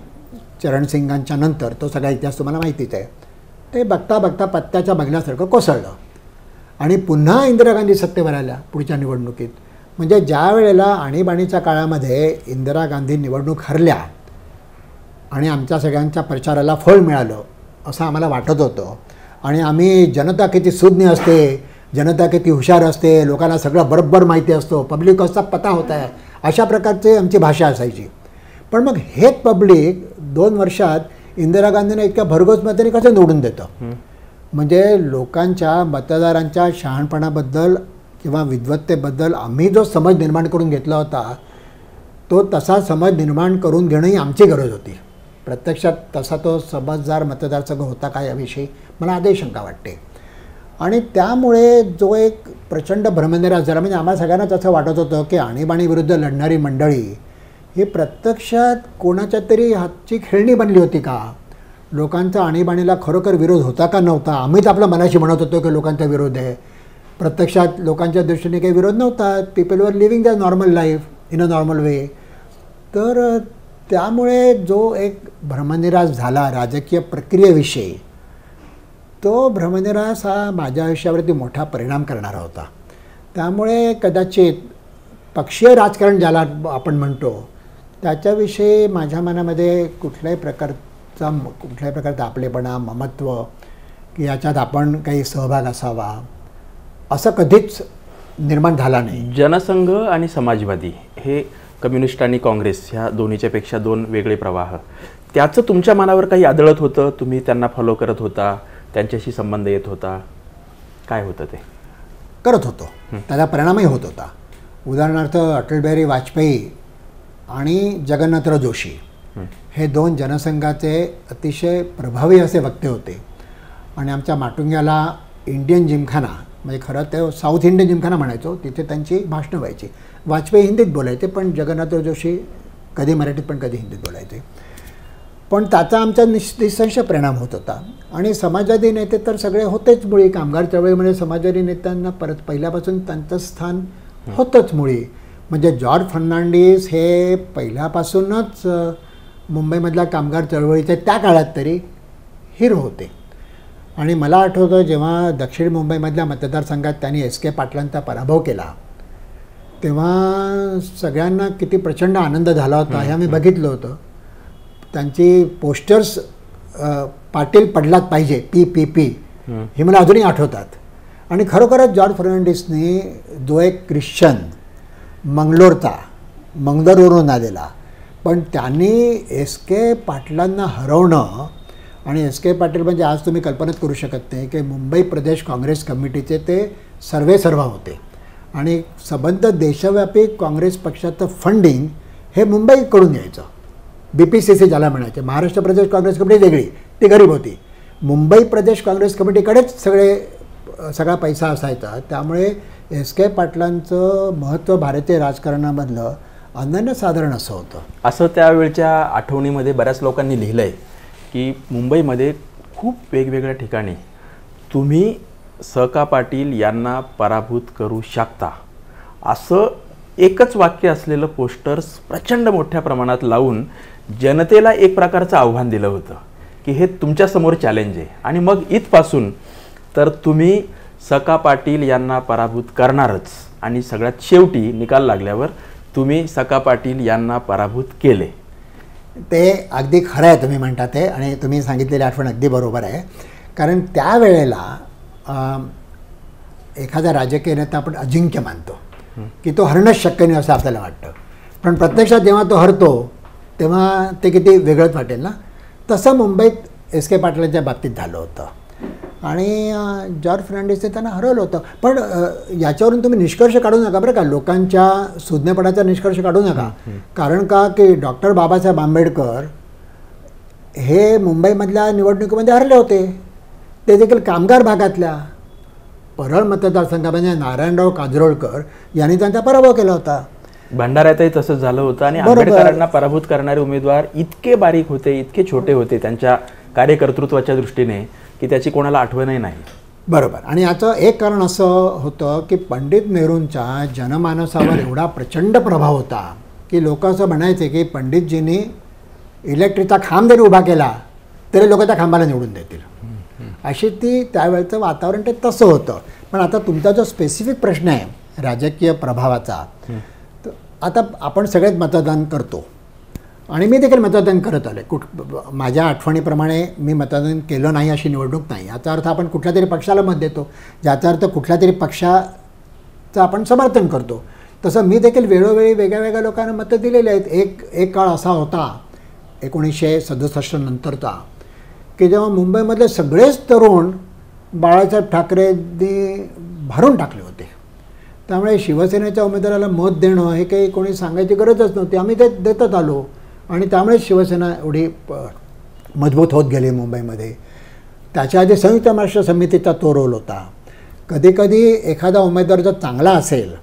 चरणसिंगांच्या नंतर, तो सगळा इतिहास तुम्हाला माहितीच आहे, ते बघता बघता पत्त्याच्या बघण्यासारखं कोसळलं आणि पुन्हा इंदिरा गांधी सत्तेवर आल्या पुढच्या निवडणुकीत. म्हणजे ज्या वेळेला आणीबाणीच्या काळामध्ये इंदिरा गांधी निवडणूक हरल्या आणि आमच्या सगळ्यांच्या प्रचाराला फळ मिळालं असं आम्हाला वाटत होतं. आणि आम्ही जनता किती सुज्ञ असते, जनता किती हुशार असते, लोकांना सगळं बरोबर माहिती असतो, पब्लिक कसा पता होता आहे, अशा प्रकारची आमची भाषा असायची. पण मग हेच पब्लिक 2 वर्षात इंदिरा गांधींना इतक्या भरघोस मताने कसं निवडून देतं. म्हणजे लोकांच्या मतदारांच्या शहाणपणाबद्दल किंवा विद्वत्तेबद्दल आम्ही जो समज निर्माण करून घेतला होता तो तसा समज निर्माण करून घेणं ही आमची गरज होती. प्रत्यक्षात तसा तो समजदार मतदारसंघ होता का याविषयी मला आधीही शंका वाटते. आणि त्यामुळे जो एक प्रचंड भ्रमनिरास झाला, म्हणजे आम्हाला सगळ्यांनाच असं वाटत होतं की आणीबाणीविरुद्ध लढणारी मंडळी ही प्रत्यक्षात कोणाच्या तरी हातची खेळणी बनली होती का? लोकांचा आणीबाणीला खरोखर विरोध होता का नव्हता? आम्हीच आपल्या मनाशी म्हणत होतो की लोकांचा विरोध आहे. प्रत्यक्षात लोकांच्या दृष्टीने काही विरोध नव्हता. People were living the normal life in a normal way. तर त्यामुळे जो एक भ्रमनिरास झाला राजकीय प्रक्रियेविषयी, तो भ्रमनिरास हा माझ्या आयुष्यावरती मोठा परिणाम करणारा होता. त्यामुळे कदाचित पक्षीय राजकारण ज्याला आपण म्हणतो त्याच्याविषयी माझ्या मनामध्ये कुठल्याही प्रकारचा आपलेपणा, ममत्व की याच्यात आपण काही सहभाग असावा असं कधीच निर्माण झाला नाही. जनसंघ आणि समाजवादी हे कम्युनिस्ट आणि काँग्रेस ह्या दोन्हीच्या पेक्षा दोन वेगळे प्रवाह, त्याचं तुमच्या मनावर काही आदळत होतं? तुम्ही त्यांना फॉलो करत होता? त्यांच्याशी संबंध येत होता? काय होतं ते? करत होतो. त्याचा परिणामही होत होता. उदाहरणार्थ अटल बिहारी वाजपेयी आणि जगन्नाथराव जोशी हे दोन जनसंघाचे अतिशय प्रभावी असे वक्ते होते. आणि आमच्या माटुंग्याला इंडियन जिमखाना, म्हणजे खरं ते साऊथ इंडियन जिमखाना म्हणायचो, तिथे त्यांची भाषणं व्हायची. वाजपेयी हिंदीत बोलायचे, पण जगन्नाथराव जोशी कधी मराठीत पण कधी हिंदीत बोलायचे. पण त्याचा आमचा निसंशय परिणाम होत होता. आणि समाजवादी नेते तर सगळे होतेच मुळी. कामगार चळवळीमध्ये समाजवादी नेत्यांना परत पहिल्यापासून त्यांचं स्थान होतंच मुळी. म्हणजे जॉर्ज फर्नांडिस हे पहिल्यापासूनच मुंबईमधल्या कामगार चळवळीचे त्या काळात तरी हिरो होते. आणि मला आठवतं जेव्हा दक्षिण मुंबईमधल्या मतदारसंघात त्यांनी एस के पाटलांचा पराभव केला तेव्हा सगळ्यांना किती प्रचंड आनंद झाला होता हे आम्ही बघितलं होतं. त्यांची पोस्टर्स पाटील पडलात पाहिजे PPP हे मला अजूनही आठवतात. आणि खरोखरच जॉर्ज फर्नांडिसनी जो एक ख्रिश्चन मंगलोरवरून आलेला, पण त्यांनी एस के पाटलांना हरवणं, आणि एस के पाटील म्हणजे आज तुम्ही कल्पनाच करू शकत नाही की मुंबई प्रदेश काँग्रेस कमिटीचे ते सर्वेसर्वा होते. आणि संबंध देशव्यापी काँग्रेस पक्षाचं फंडिंग हे मुंबईकडून यायचं. BPCC ज्याला म्हणायचे, महाराष्ट्र प्रदेश काँग्रेस कमिटी वेगळी, ती गरीब होती. मुंबई प्रदेश काँग्रेस कमिटीकडेच सगळा पैसा असायचा. त्यामुळे एस के पाटलांचं महत्त्व भारतीय राजकारणामधलं अनन्यसाधारण असं होतं. असं त्यावेळच्या आठवणीमध्ये बऱ्याच लोकांनी लिहिलं आहे की मुंबईमध्ये खूप वेगवेगळ्या ठिकाणी तुम्ही स.का. पाटील यांना पराभूत करू शकता असं एकच वाक्य असलेलं पोस्टर्स प्रचंड मोठ्या प्रमाणात लावून जनतेला एक प्रकारचं आव्हान दिलं होतं की हे तुमच्यासमोर चॅलेंज आहे. आणि मग इथपासून तर तुम्ही स.का. पाटील यांना पराभूत करणारच. आणि सगळ्यात शेवटी निकाल लागल्यावर तुम्ही स.का. पाटील यांना पराभूत केले. ते अगदी खरं आहे तुम्ही म्हणता ते, आणि तुम्ही सांगितलेली आठवण अगदी बरोबर आहे. कारण त्यावेळेला एखादा राजकीय नेता आपण अजिंक्य मानतो की तो हरणंच शक्य नाही असं आपल्याला वाटतं. पण प्रत्यक्षात जेव्हा तो हरतो तेव्हा ते किती वेगळंच वाटेल ना. तसं मुंबईत एस के पाटलांच्या बाबतीत झालं होतं. आणि जॉर्ज फर्नांडिसने त्यांना हरवलं होतं. पण याच्यावरून तुम्ही निष्कर्ष काढू नका बरं का, लोकांच्या सुज्ञपणाचा निष्कर्ष काढू नका. कारण का की डॉक्टर बाबासाहेब आंबेडकर हे मुंबईमधल्या निवडणुकीमध्ये हरले होते. ते देखील कामगार भागातल्या. परळ मतदारसंघामध्ये नारायणराव काजरोळकर यांनी त्यांचा पराभव केला होता. भंडाऱ्यातही तसंच झालं होतं. आणि आंबेडकरांना पराभूत करणारे उमेदवार इतके बारीक होते, इतके छोटे होते त्यांच्या कार्यकर्तृत्वाच्या दृष्टीने की त्याची कोणाला आठवणही नाही. बरोबर. आणि याचं एक कारण असं होतं की पंडित नेहरूंच्या जनमानसावर एवढा प्रचंड प्रभाव होता की लोक असं म्हणायचे की पंडितजींनी इलेक्ट्रिकचा खांब जरी उभा केला तरी लोक त्या खांबाला निवडून देतील, अशी ती त्यावेळचं वातावरण ते तसं होतं. पण आता तुमचा जो स्पेसिफिक प्रश्न आहे राजकीय प्रभावाचा, तर आता आपण सगळेच मतदान करतो आणि मी देखील मतदान करत आलो. माझ्या आठवणीप्रमाणे मी मतदान केलं नाही अशी निवडणूक नाही. याचा अर्थ आपण कुठल्या तरी पक्षाला मत देतो, ज्याचा अर्थ कुठल्या तरी पक्षाचं आपण समर्थन करतो. तसं मी देखील वेळोवेळी वेगळ्या वेगळ्या लोकांना मतं दिलेली आहेत. एक काळ असा होता 1967 नंतरचा की जेव्हा मुंबईमधले सगळेच तरुण बाळासाहेब ठाकरेंनी भरून टाकले होते. त्यामुळे शिवसेनेच्या उमेदवाराला मत देणं हे काही कोणी सांगायची गरजच नव्हती. आम्ही ते देतच आलो आणि त्यामुळे शिवसेना एवढी मजबूत होत गेली मुंबईमध्ये. त्याच्या आधी संयुक्त महाराष्ट्र समितीचा तो रोल होता. कधीकधी एखादा उमेदवार जर चांगला असेल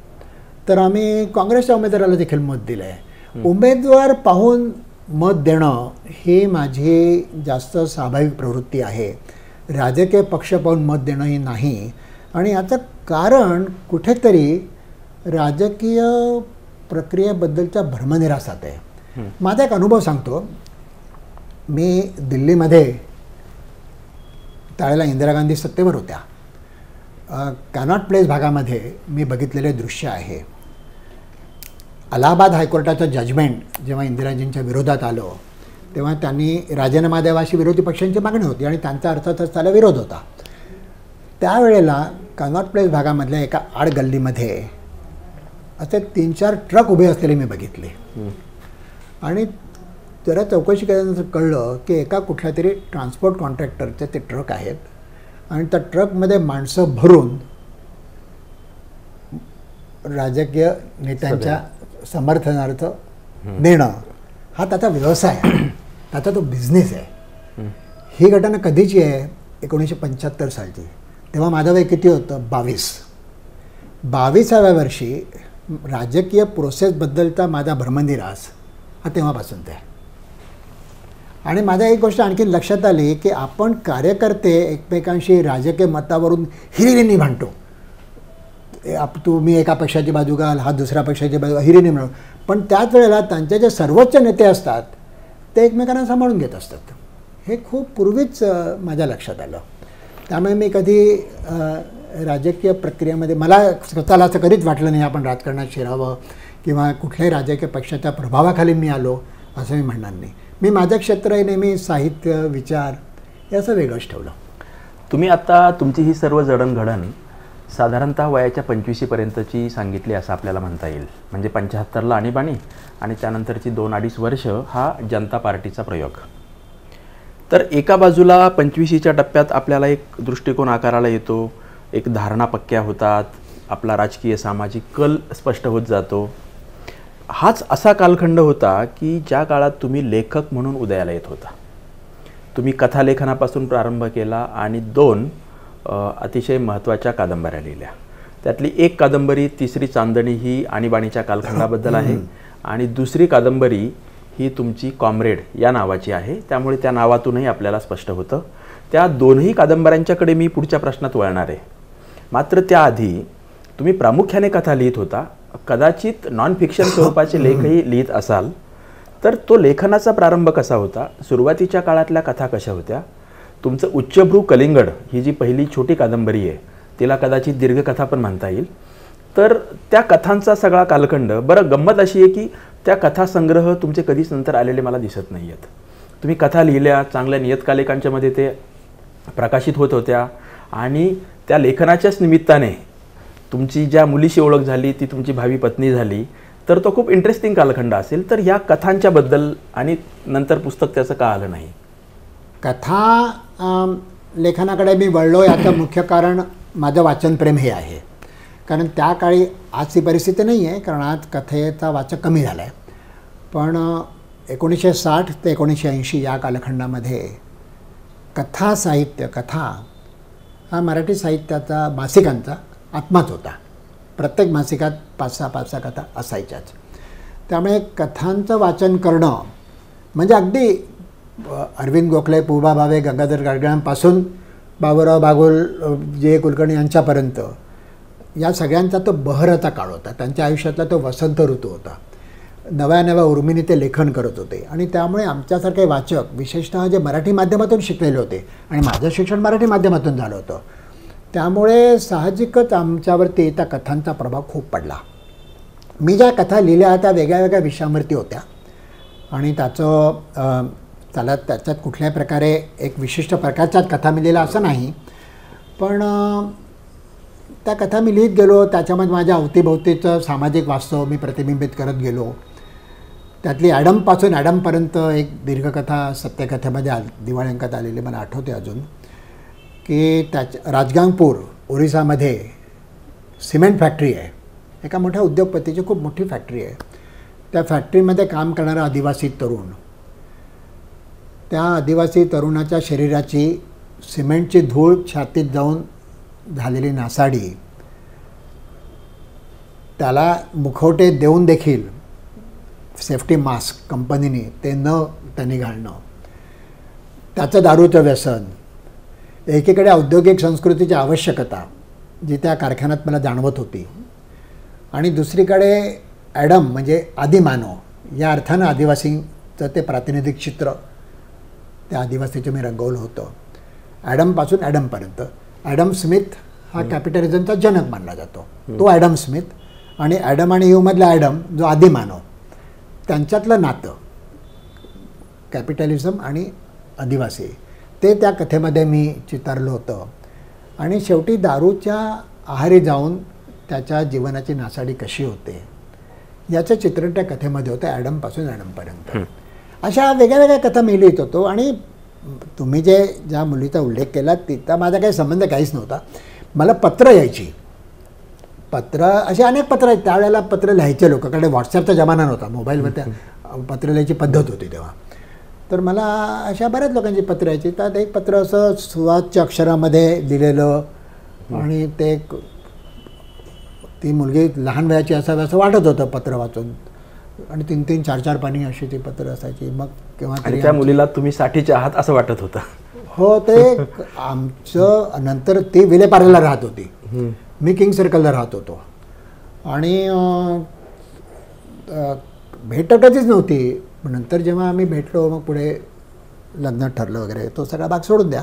तर आम्ही काँग्रेसच्या उमेदवाराला देखील मत दिलं आहे. उमेदवार पाहून मत देणं ही माझी जास्त स्वाभाविक प्रवृत्ती आहे. राजकीय पक्ष पाहून मत देणं ही नाही. आणि याचं कारण कुठेतरी राजकीय प्रक्रियेबद्दलच्या भ्रमनिरासात आहे. माझा एक अनुभव सांगतो. मी दिल्लीमध्ये त्यावेळेला इंदिरा गांधी सत्तेवर होत्या. कॅनॉट प्लेस भागामध्ये मी बघितलेले दृश्य आहे. अलाहाबाद हायकोर्टाचं जजमेंट जेव्हा इंदिराजींच्या विरोधात आलं तेव्हा त्यांनी राजीनामा द्यावा अशी विरोधी पक्षांची मागणी होती आणि त्यांचा अर्थातच त्याला विरोध होता. त्यावेळेला कॅनॉट प्लेस भागामधल्या एका आडगल्लीमध्ये असे 3-4 ट्रक उभे असलेले मी बघितले. आणि जरा चौकशी केल्यानंतर कळलं की एका कुठल्या तरी ट्रान्सपोर्ट कॉन्ट्रॅक्टरचे ते ट्रक आहेत आणि त्या ट्रकमध्ये माणसं भरून राजकीय नेत्यांच्या समर्थनार्थ नेणं हा त्याचा व्यवसाय आहे, त्याचा तो बिझनेस आहे. ही घटना कधीची आहे? 1975 सालची. तेव्हा माझं वय किती होतं? 22व्या वर्षी राजकीय प्रोसेसबद्दलचा माझा भ्रमनिरास हा तेव्हापासून ते आहे. आणि माझ्या एक गोष्ट आणखी लक्षात आली की आपण कार्यकर्ते एकमेकांशी राजकीय मतावरून हिरिरीने भांडतो. तुम्ही एका पक्षाची बाजू घाल, हा दुसऱ्या पक्षाची बाजू, हिरिरीने म्हणून. पण त्याच वेळेला त्यांचे जे सर्वोच्च नेते असतात ते एकमेकांना सांभाळून घेत असतात. हे खूप पूर्वीच माझ्या लक्षात आलं. त्यामुळे मी कधी राजकीय प्रक्रियेमध्ये मला स्वतःला असं कधीच वाटलं नाही आपण राजकारणात शिरावं किंवा कुठल्याही राजकीय पक्षाच्या प्रभावाखाली मी आलो असं मी म्हणणार नाही. मी माझं क्षेत्र आहे नेहमी साहित्य, विचार हे असं वेगळंच ठेवलं. तुम्ही आता तुमची ही सर्व जडणघडण साधारणतः वयाच्या 25पर्यंतची सांगितली असं आपल्याला म्हणता येईल. म्हणजे 75ला आणीबाणी आणि त्यानंतरची 2-2.5 वर्ष हा जनता पार्टीचा प्रयोग. तर एका बाजूला 25च्या टप्प्यात आपल्याला एक दृष्टिकोन आकाराला येतो, एक धारणा पक्क्या होतात, आपला राजकीय सामाजिक कल स्पष्ट होत जातो. हाच असा कालखंड होता की ज्या काळात तुम्ही लेखक म्हणून उदयाला येत होता. तुम्ही कथालेखनापासून प्रारंभ केला आणि 2 अतिशय महत्त्वाच्या कादंबऱ्या लिहिल्या. त्यातली एक कादंबरी तिसरी चांदणी ही आणीबाणीच्या कालखंडाबद्दल आहे आणि दुसरी कादंबरी ही तुमची कॉम्रेड या नावाची आहे. त्यामुळे त्या नावातूनही आपल्याला स्पष्ट होतं. त्या दोन्ही कादंबऱ्यांच्याकडे मी पुढच्या प्रश्नात वळणार आहे. मात्र त्याआधी तुम्ही प्रामुख्याने कथा लिहित होता. कदाचित नॉन फिक्शन स्वरूपाचे लेखही लिहित असाल तर तो लेखनाचा प्रारंभ कसा होता? सुरुवातीच्या काळातल्या कथा कशा होत्या? तुमचं उच्चभ्रू कलिंगड ही जी पहिली छोटी कादंबरी आहे तिला कदाचित दीर्घकथा पण म्हणता येईल. तर त्या कथांचा सगळा कालखंड. बरं, गंमत अशी आहे की त्या कथासंग्रह तुमचे कधीच नंतर आलेले मला दिसत नाही आहेत. तुम्ही कथा लिहिल्या, चांगल्या नियतकालिकांच्या मध्ये ते प्रकाशित होत होत्या आणि त्या लेखनाच्याच निमित्ताने तुमची ज्या मुलीशी ओळख झाली ती तुमची भावी पत्नी झाली. तर तो खूप इंटरेस्टिंग कालखंड असेल. तर या कथांच्याबद्दल आणि नंतर पुस्तक त्याचं का आलं नाही? कथा लेखनाकडे मी वळलो याचं मुख्य कारण माझं वाचनप्रेम हे आहे. कारण त्या काळी आजची परिस्थिती नाही आहे, कारण आज कथेचा वाचक कमी झाला आहे. पण 1960 ते 1980 या कालखंडामध्ये कथा साहित्य, कथा हा मराठी साहित्याचा मासिकांचा आत्माच होता. प्रत्येक मासिकात 5-6 कथा असायच्याच. त्यामुळे कथांचं वाचन करणं म्हणजे अगदी अरविंद गोखले, पुबा भावे, गंगाधर गाडगिळांपासून बाबूराव बागुल, जे कुलकर्णी यांच्यापर्यंत या सगळ्यांचा तो बहराचा काळ होता. त्यांच्या आयुष्यातला तो वसंत ऋतू होता. नव्या नव्या उर्मिनी ते लेखन करत होते आणि त्यामुळे आमच्यासारखे वाचक, विशेषतः जे मराठी माध्यमातून शिकलेले होते आणि माझं शिक्षण मराठी माध्यमातून झालं होतं, त्यामुळे साहजिकच आमच्यावरती त्या कथांचा प्रभाव खूप पडला. मी ज्या कथा लिहिल्या त्या वेगळ्या वेगळ्या विषयावरती होत्या आणि त्याच्यात कुठल्याही प्रकारे एक विशिष्ट प्रकारच्याच कथा मी लिहिल्या असं नाही. पण त्या कथा मी लिहित गेलो. त्याच्यामध्ये माझ्या अवतीभोवतीचं सामाजिक वास्तव मी प्रतिबिंबित करत गेलो. त्यातली ॲडमपासून ॲडमपर्यंत एक दीर्घकथा सत्यकथेमध्ये दिवाळी अंकात आलेली मला आठवते अजून, की राजगांगपूर ओरिसामध्ये सिमेंट फॅक्टरी आहे एका मोठ्या उद्योगपतीची खूप मोठी फॅक्टरी आहे. त्या फॅक्टरीमध्ये काम करणारा आदिवासी तरुण, त्या आदिवासी तरुणाच्या शरीराची सिमेंटची धूळ छातीत जाऊन झालेली नासाडी, त्याला मुखवटे देऊन देखील सेफ्टी मास्क कंपनीने ते न त्यांनी घालणं, त्याचं दारूचं व्यसन, एकीकडे औद्योगिक संस्कृतीची आवश्यकता जी त्या कारखान्यात मला जाणवत होती, आणि दुसरीकडे ॲडम म्हणजे आदिमानव या अर्थानं आदिवासींचं ते प्रातिनिधिक चित्र त्या आदिवासीचं मी रंगवलं होतं. ॲडमपासून ॲडमपर्यंत. ॲडम स्मिथ हा कॅपिटलिझमचा जनक मानला जातो, तो ॲडम स्मिथ, आणि ॲडम आणि ह्यूमधला ॲडम जो आदिमानव, त्यांच्यातलं नातं कॅपिटलिझम आणि आदिवासी ते त्या कथेमध्ये मी चितारलं होतं. आणि शेवटी दारूच्या आहारी जाऊन त्याच्या जीवनाची नासाडी कशी होते याचं चित्रण त्या कथेमध्ये होतं, ॲडमपासून ॲडमपर्यंत. अशा वेगळ्या वेगळ्या कथा मी लिहित होतो. आणि तुम्ही ज्या मुलीचा उल्लेख केला तिचा माझा काही संबंध काहीच नव्हता. मला पत्र यायची, पत्र असे अनेक पत्र आहेत. त्यावेळेला पत्र लिहायचे लोकांकडे, व्हॉट्सॲपचा जमाना नव्हता, मोबाईलवर त्या पत्र लिहायची पद्धत होती तेव्हा. तर मला अशा बऱ्याच लोकांची पत्र यायची. त्यात एक पत्र असं सुवाच्य अक्षरामध्ये लिहिलेलं, आणि ते ती मुलगी लहान वयाची असावी असं वाटत होतं पत्र वाचून, आणि 3-3, 4-4 पानी अशी ती पत्र असायची. मग केव्हा आणि त्या मुलीला तुम्ही साठीचे आहात असं वाटत होतं. हो, ते आमचं नंतर ती विलेपार्लेला राहत होती, मी किंग सर्कलला राहत होतो, आणि भेट कधीच नव्हती. नंतर जेव्हा आम्ही भेटलो, मग पुढे लग्न ठरलं वगैरे, तो सगळा भाग सोडून द्या.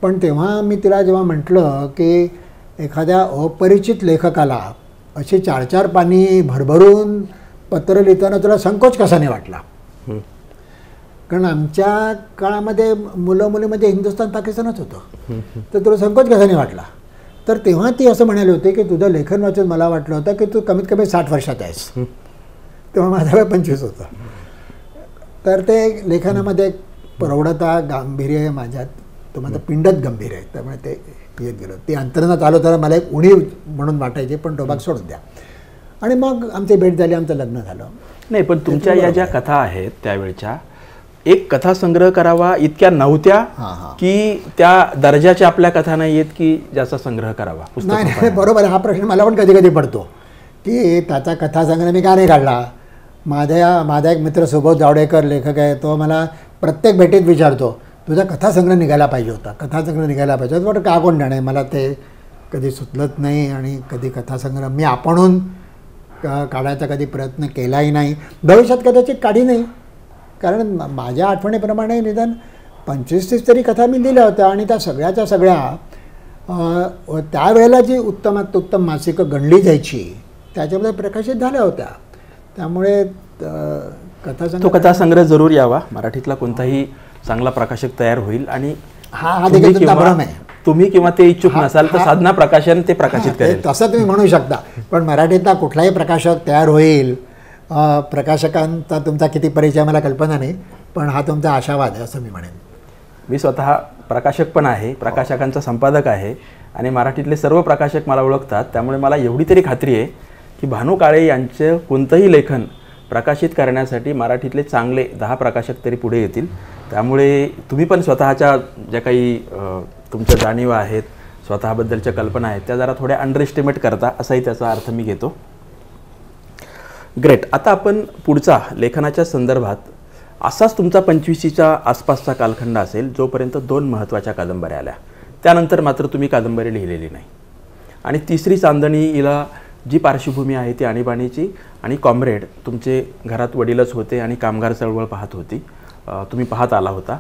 पण तेव्हा मी तिला जेव्हा म्हटलं की एखाद्या अपरिचित लेखकाला अशी 4-4 पानी भरभरून पत्र लिहिताना तुला संकोच कसा नाही वाटला? कारण आमच्या काळामध्ये मुलं मुलीमध्ये हिंदुस्थान पाकिस्तानच होतं, तर तुला संकोच कसा नाही वाटला? तर तेव्हा ती असं म्हणाली होती की तुझं लेखन वाचून मला वाटलं होतं की तू कमीत कमी 60 वर्षाचा आहेस. तेव्हा माझा वय 25 होतं. तर ते लेखनामध्ये प्रौढता, गांभीर्य माझ्यात, तो माझा पिंडत गंभीर आहे, त्यामुळे ते येत गेलो. ती अंतर्नात आलो तर मला एक उणीव म्हणून वाटायची, पण तो भाग सोडून द्या. आणि मग आमची भेट झाली, आमचं लग्न झालं. नाही, पण तुमच्या या ज्या कथा आहेत त्यावेळच्या, एक कथासंग्रह करावा इतक्या नव्हत्या की त्या दर्जाच्या आपल्या कथा नाही आहेत की ज्याचा संग्रह करावा? नाही, बरोबर आहे. हा प्रश्न मला पण कधी कधी पडतो की त्याचा कथासंग्रह मी का नाही काढला. माझा एक मित्र सुबोध जावडेकर लेखक आहे, तो मला प्रत्येक भेटीत विचारतो, तुझा कथासंग्रह निघायला पाहिजे होता, कथासंग्रह निघायला पाहिजे होता. बरं, का कोण जाणे, मला ते कधी सुचलत नाही. आणि कधी कथासंग्रह मी आपणहून काढायचा कधी प्रयत्न केलाही नाही, भविष्यात कदाचित काढी नाही. कारण माझ्या आठवणीप्रमाणे निदान 25-30 तरी कथा मी लिहिल्या होत्या, आणि त्या सगळ्याच्या सगळ्या त्यावेळेला जी उत्तमात उत्तम मासिकं गणली जायची त्याच्यामध्ये प्रकाशित झाल्या होत्या. त्यामुळे कथासंग्रह जरूर यावा. मराठीतला कोणताही चांगला प्रकाशक तयार होईल, आणि तुम्ही किंवा ते इच्छुक नसाल तर साधना प्रकाशन ते प्रकाशित करेल. तसं तुम्ही म्हणू शकता. पण मराठीतला कुठलाही प्रकाशक तयार होईल, प्रकाशकांचा तुमचा किती परिचय मला कल्पना नाही, पण हा तुमचा आशावाद आहे असं मी म्हणेन. मी स्वतः प्रकाशक पण आहे, प्रकाशकांचा संपादक आहे, आणि मराठीतले सर्व प्रकाशक मला ओळखतात. त्यामुळे मला एवढी तरी खात्री आहे की भानू काळे यांचं कोणतंही लेखन प्रकाशित करण्यासाठी मराठीतले चांगले 10 प्रकाशक तरी पुढे येतील. त्यामुळे तुम्ही पण स्वतःच्या ज्या काही तुमच्या जाणीवा आहेत, स्वतःबद्दलच्या कल्पना आहेत, त्या जरा थोड्या अंडर एस्टिमेट करता असाही त्याचा अर्थ मी घेतो. ग्रेट. आता आपण पुढचा लेखनाच्या संदर्भात असाच तुमचा 25च्या आसपासचा कालखंड असेल जोपर्यंत 2 महत्त्वाच्या कादंबऱ्या आल्या. त्यानंतर मात्र तुम्ही कादंबरी लिहिलेली नाही. आणि तिसरी चांदणी हिला जी पार्श्वभूमी आहे ती आणीबाणीची, आणि कॉम्रेड तुमचे घरात वडीलच होते आणि कामगार चळवळ पाहत होती, तुम्ही पाहत आला होता.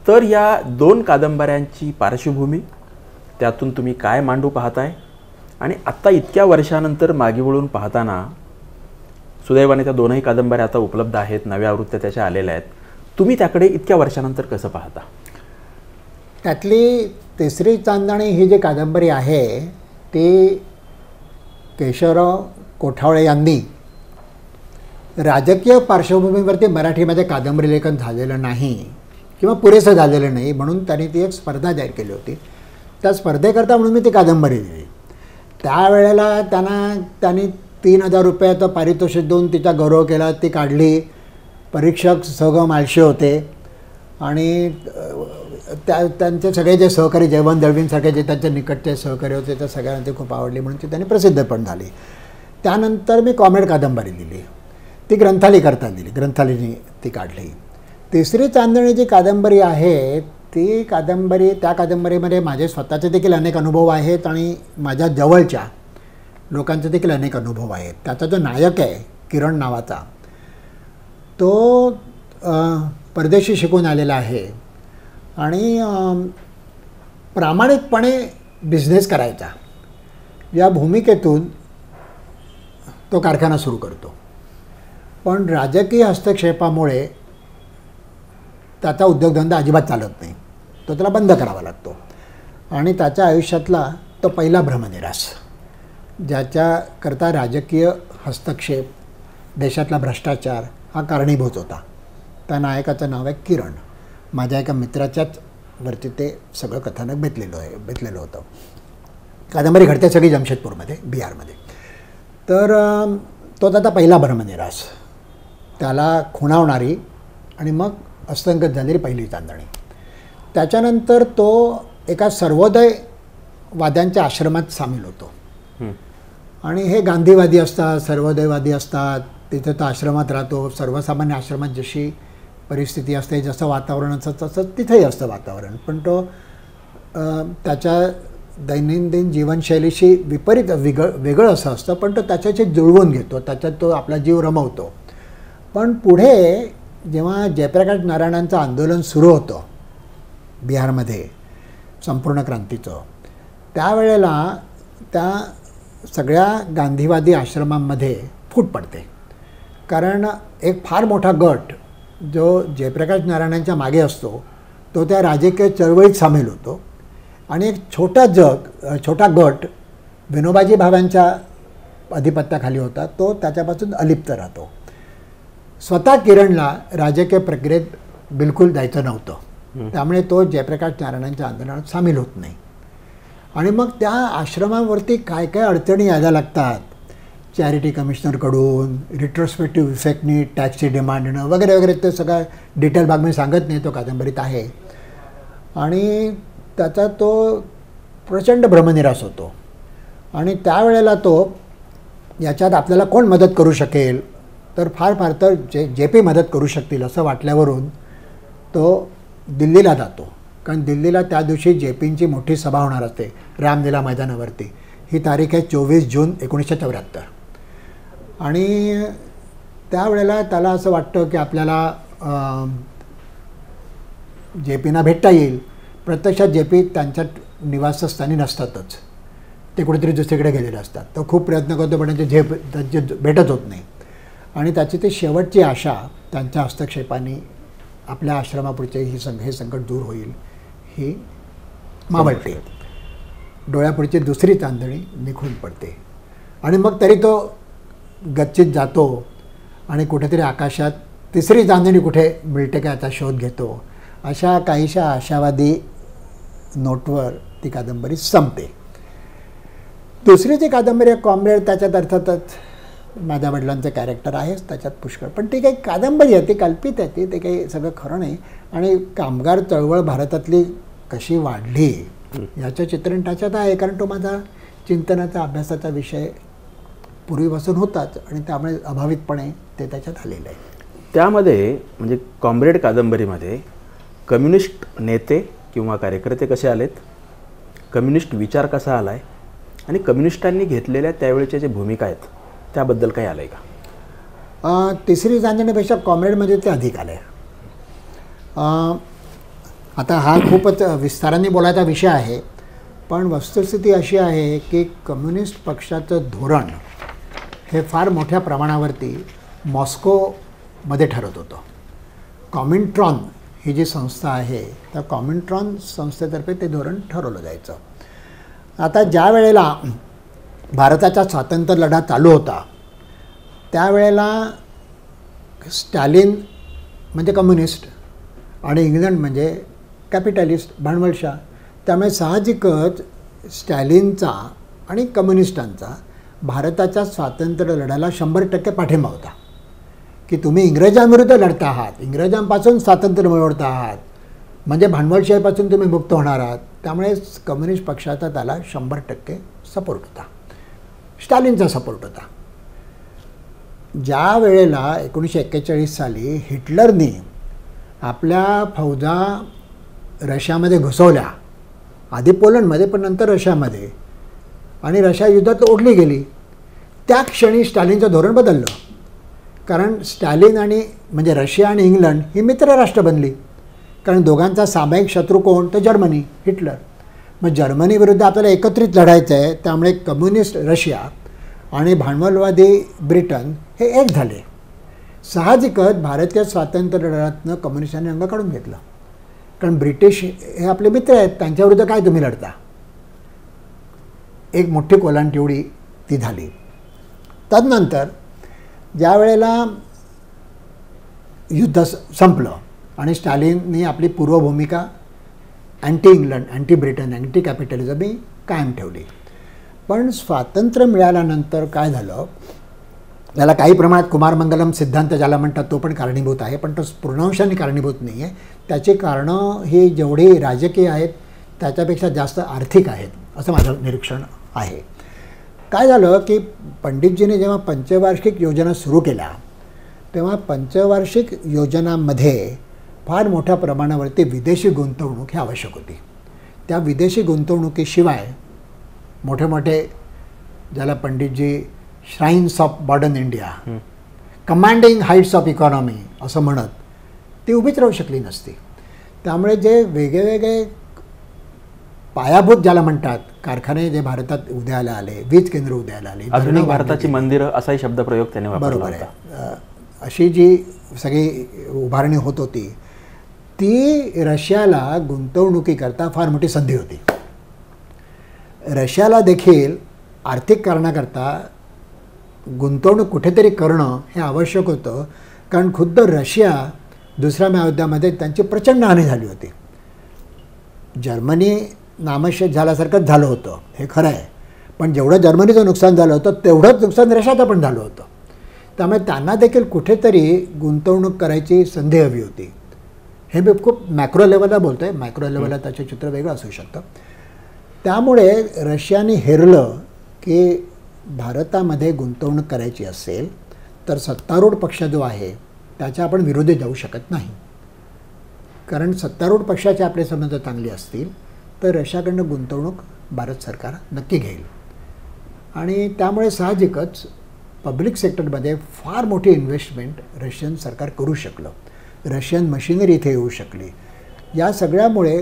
तर या 2 कादंबऱ्यांची पार्श्वभूमी, त्यातून तुम्ही काय मांडू पाहताय, आणि आत्ता इतक्या वर्षानंतर मागे वळून पाहताना सुदैवाने त्या 2ही कादंबऱ्या आता उपलब्ध आहेत, नव्या आवृत्त्या त्याच्या आलेल्या आहेत, तुम्ही त्याकडे इतक्या वर्षानंतर कसं पाहता? त्यातली तिसरी चांदणी ही जी कादंबरी आहे ती केशवराव कोठावळे यांनी राजकीय पार्श्वभूमीवरती मराठीमध्ये कादंबरी लेखन झालेलं नाही किंवा पुरेसं झालेलं नाही म्हणून त्यांनी ती एक स्पर्धा जाहीर केली होती. त्या स्पर्धेकरता म्हणून मी ती कादंबरी दिली. त्यावेळेला त्यांनी 3,000 रुपयाचं पारितोषिक देऊन तिचा गौरव केला, ती काढली. परीक्षक सगळं माळशे होते आणि त्यांचे सगळे जे सहकारी, जयवंत दळवींसारखे जे त्यांचे निकटचे सहकारी होते त्या सगळ्यांना ती खूप आवडली म्हणून ती त्यांनी प्रसिद्ध पण झाली. त्यानंतर मी कॉमेड कादंबरी लिहिली, ती ग्रंथाली करता लिहिली, ग्रंथालीने ती काढली. तिसरी चांदणी जी कादंबरी आहे ती कादंबरी, त्या कादंबरीमध्ये माझे स्वतःचे देखील अनेक अनुभव आहेत आणि माझ्या जवळच्या लोकांचे देखील अनेक अनुभव आहेत. त्याचा जो नायक आहे किरण नावाचा, तो परदेशी शिकून आलेला आहे आणि प्रामाणिकपणे बिझनेस करायचा या भूमिकेतून तो कारखाना सुरू करतो. पण राजकीय हस्तक्षेपामुळे त्याचा उद्योगधंदा अजिबात चालत नाही, तो त्याला बंद करावा लागतो. आणि त्याच्या आयुष्यातला तो पहिला भ्रमनिरास, ज्याच्याकरता राजकीय हस्तक्षेप, देशातला भ्रष्टाचार हा कारणीभूत होता. त्या नायकाचं नाव आहे किरण. माझ्या एका मित्राच्याच वरती ते सगळं कथानक बेतलेलं होतं. कादंबरी घडते सगळी जमशेदपूरमध्ये, बिहारमध्ये. तर तो त्याचा पहिला भ्रमनिरास, त्याला खुणावणारी आणि मग अस्तंगत झालेली पहिली चांदणी. त्याच्यानंतर तो एका सर्वोदयवाद्यांच्या आश्रमात सामील होतो आणि हे गांधीवादी असतात, सर्वोदयवादी असतात. तिथे तो आश्रमात राहतो. सर्वसामान्य आश्रमात जशी परिस्थिती असते, जसं वातावरण असतं तसं तिथेही असतं वातावरण. पण तो त्याच्या दैनंदिन जीवनशैलीशी विपरीत वेगळं असं असतं, पण तो त्याच्याशी जुळवून घेतो, त्याच्यात तो आपला जीव रमवतो. पण पुढे जेव्हा जयप्रकाश नारायणांचं आंदोलन सुरू होतं बिहारमध्ये, संपूर्ण क्रांतीचं, त्यावेळेला त्या सगळ्या गांधीवादी आश्रमांमध्ये फूट पडते. कारण एक फार मोठा गट जो जयप्रकाश नारायणांच्या मागे असतो तो त्या राजकीय चळवळीत सामील होतो आणि एक छोटा गट विनोबाजी भावांच्या अधिपत्याखाली होता, तो त्याच्यापासून अलिप्त राहतो. स्वतः किरणला राजकीय प्रक्रियेत बिलकुल जायचं नव्हतं, त्यामुळे तो जयप्रकाश नारायणांच्या आंदोलनात सामील होत नाही. आणि मग त्या आश्रमावरती काय काय अडचणी यायला लागतात, चॅरिटी कमिशनरकडून, रिट्रोस्पेक्टिव्ह इफेक्टनी टॅक्सची डिमांड येणं वगैरे वगैरे, ते सगळं डिटेल भाग मी सांगत नाही, तो कादंबरीत आहे. आणि त्याचा तो प्रचंड भ्रमनिरास होतो. आणि त्यावेळेला तो याच्यात आपल्याला कोण मदत करू शकेल, तर फार तर जे पी मदत करू शकतील असं वाटल्यावरून तो दिल्लीला जातो. कारण दिल्लीला त्या दिवशी जे पींची मोठी सभा होणार असते रामलीला मैदानावरती. ही तारीख आहे 24 जून 1974. आणि त्यावेळेला त्याला असं वाटतं की आपल्याला जे पींना भेटता येईल. प्रत्यक्षात जे पी त्यांच्या निवासस्थानी नसतातच, ते कुठेतरी दुसरीकडे गेलेले असतात. तो खूप प्रयत्न करतो पण त्यांची भेटत होत नाही. आणि त्याची ती शेवटची आशा त्यांच्या हस्तक्षेपाने आपल्या आश्रमापुढचे हे संकट दूर होईल ही मावळते. डोळ्यापुढची दुसरी चांदणी निघून पडते. आणि मग तरी तो गच्चीत जातो आणि कुठेतरी आकाशात तिसरी चांदणी कुठे मिळते का याचा शोध घेतो. अशा काहीशा आशावादी नोटवर ती कादंबरी संपते. दुसरी जी कादंबरी आहे कॉम्रेड, त्याच्यात अर्थातच माझ्या वडिलांचं कॅरेक्टर आहेच त्याच्यात पुष्कळ, पण ती काही कादंबरी आहे, ती कल्पित आहे, ते काही सगळं खरं नाही. आणि कामगार चळवळ भारतातली कशी वाढली याचं चित्रण त्याच्यात आहे, कारण तो माझा चिंतनाचा अभ्यासाचा विषय पूर्वीपासून होताच आणि त्यामुळे अभावितपणे ते त्याच्यात आलेलं आहे. त्यामध्ये म्हणजे कॉम्रेड कादंबरीमध्ये कम्युनिस्ट नेते किंवा कार्यकर्ते कसे आलेत, कम्युनिस्ट विचार कसा आला आहे आणि कम्युनिस्टांनी घेतलेल्या त्यावेळेच्या ज्या भूमिका आहेत त्याबद्दल काही आलं आहे का? तिसरी चांदणीपेक्षा कॉम्रेडमध्ये ते अधिक आलं आहे. आता हा खूपच विस्ताराने बोलायचा विषय आहे, पण वस्तुस्थिती अशी आहे की कम्युनिस्ट पक्षाचं धोरण हे फार मोठ्या प्रमाणावरती मॉस्कोमध्ये ठरत होतं. कॉमिंट्रॉन ही जी संस्था आहे त्या कॉमिंट्रॉन संस्थेतर्फे ते धोरण ठरवलं जायचं. आता ज्या वेळेला भारताचा स्वातंत्र्य लढा चालू होता त्यावेळेला स्टॅलिन म्हणजे कम्युनिस्ट आणि इंग्लंड म्हणजे कॅपिटलिस्ट, भांडवलशाह. त्यामुळे साहजिकच स्टॅलिनचा आणि कम्युनिस्टांचा भारताच्या स्वातंत्र्य लढ्याला 100% पाठिंबा होता की तुम्ही इंग्रजांविरुद्ध लढता आहात, इंग्रजांपासून स्वातंत्र्य मिळवत आहात, म्हणजे भांडवलशाहीपासून तुम्ही मुक्त होणार आहात. त्यामुळे कम्युनिस्ट पक्षाचा त्याला 100% सपोर्ट होता. स्टॅलिनचा सपोर्ट होता. ज्या वेळेला 1941 साली हिटलरनी आपल्या फौजा रशियामध्ये घुसवल्या, आधी पोलंडमध्ये पण नंतर रशियामध्ये, आणि रशिया युद्धात ओढली गेली, त्या क्षणी स्टॅलिनचं धोरण बदललं. कारण स्टॅलिन आणि म्हणजे रशिया आणि इंग्लंड ही मित्र राष्ट्र बनली. कारण दोघांचा सामायिक शत्रू कोण? तर जर्मनी, हिटलर. मग जर्मनीविरुद्ध आपल्याला एकत्रित लढायचं आहे. त्यामुळे कम्युनिस्ट रशिया आणि भांडवलवादी ब्रिटन हे एक झाले. साहजिकच भारतीय स्वातंत्र्य लढ्यातनं कम्युनिस्टांनी अंग काढून घेतलं. कारण ब्रिटिश हे आपले मित्र आहेत, त्यांच्याविरुद्ध काय तुम्ही लढता? एक मोठी कोलांटिवडी ती झाली. तदनंतर ज्या वेळेला युद्ध संपलं आणि स्टॅलिननी आपली पूर्वभूमिका anti England, anti Britain, anti capitalism ही कायम ठेवली. पण स्वातंत्र्य मिळाल्यानंतर काय झालं, याला काही प्रमाणात कुमारमंगलम सिद्धांत ज्याला म्हणतात तो पण कारणीभूत आहे, पण तो पूर्णांशाने कारणीभूत नाही आहे. त्याची कारणं ही जेवढी राजकीय आहेत त्याच्यापेक्षा जास्त आर्थिक आहेत असं माझं निरीक्षण आहे. काय झालं की पंडितजीने जेव्हा पंचवार्षिक योजना सुरू केल्या तेव्हा पंचवार्षिक योजनांमध्ये फार मोठ्या प्रमाणावरती विदेशी गुंतवणूक ही आवश्यक होती. त्या विदेशी गुंतवणुकीशिवाय मोठे मोठे ज्याला Panditji shrines of modern India, commanding heights of economy असं म्हणत ती उभीच राहू शकली नसती. त्यामुळे जे वेगवेगळे पायाभूत ज्याला म्हणतात कारखाने जे भारतात उदयाला आले, वीज केंद्र उदयाला आले, आधुनिक भारताची मंदिरं असाही शब्दप्रयोग त्याने वापरला बरोबर होता. आहे. अशी जी सगळी उभारणी होत होती ती रशियाला गुंतवणुकीकरता फार मोठी संधी होती. रशियाला देखील आर्थिक कारणाकरता गुंतवणूक कुठेतरी करणं हे आवश्यक होतं. कारण खुद्द रशिया दुसऱ्या महायुद्धामध्ये त्यांची प्रचंड हानी झाली होती. जर्मनी नामशेष झाल्यासारखंच झालं होतं हे खरं आहे, पण जेवढं जर्मनीचं नुकसान झालं होतं तेवढंच नुकसान रशियाचं पण झालं होतं. त्यामुळे त्यांना देखील कुठेतरी गुंतवणूक करायची संधी हवी होती. हे मी खूप मॅक्रो लेवलला बोलतो आहे, मायक्रो लेवलला त्याचे चित्र वेगळं असू शकतं. त्यामुळे रशियाने हेरलं की भारतामध्ये गुंतवणूक करायची असेल तर सत्तारूढ पक्ष जो आहे त्याच्या आपण विरोधी जाऊ शकत नाही. कारण सत्तारूढ पक्षाचे आपले संबंध चांगले असतील तर रशियाकडनं गुंतवणूक भारत सरकार नक्की घेईल. आणि त्यामुळे साहजिकच पब्लिक सेक्टरमध्ये फार मोठी इन्व्हेस्टमेंट रशियन सरकार करू शकलं. रशियन मशिनरी इथे येऊ शकली. या सगळ्यामुळे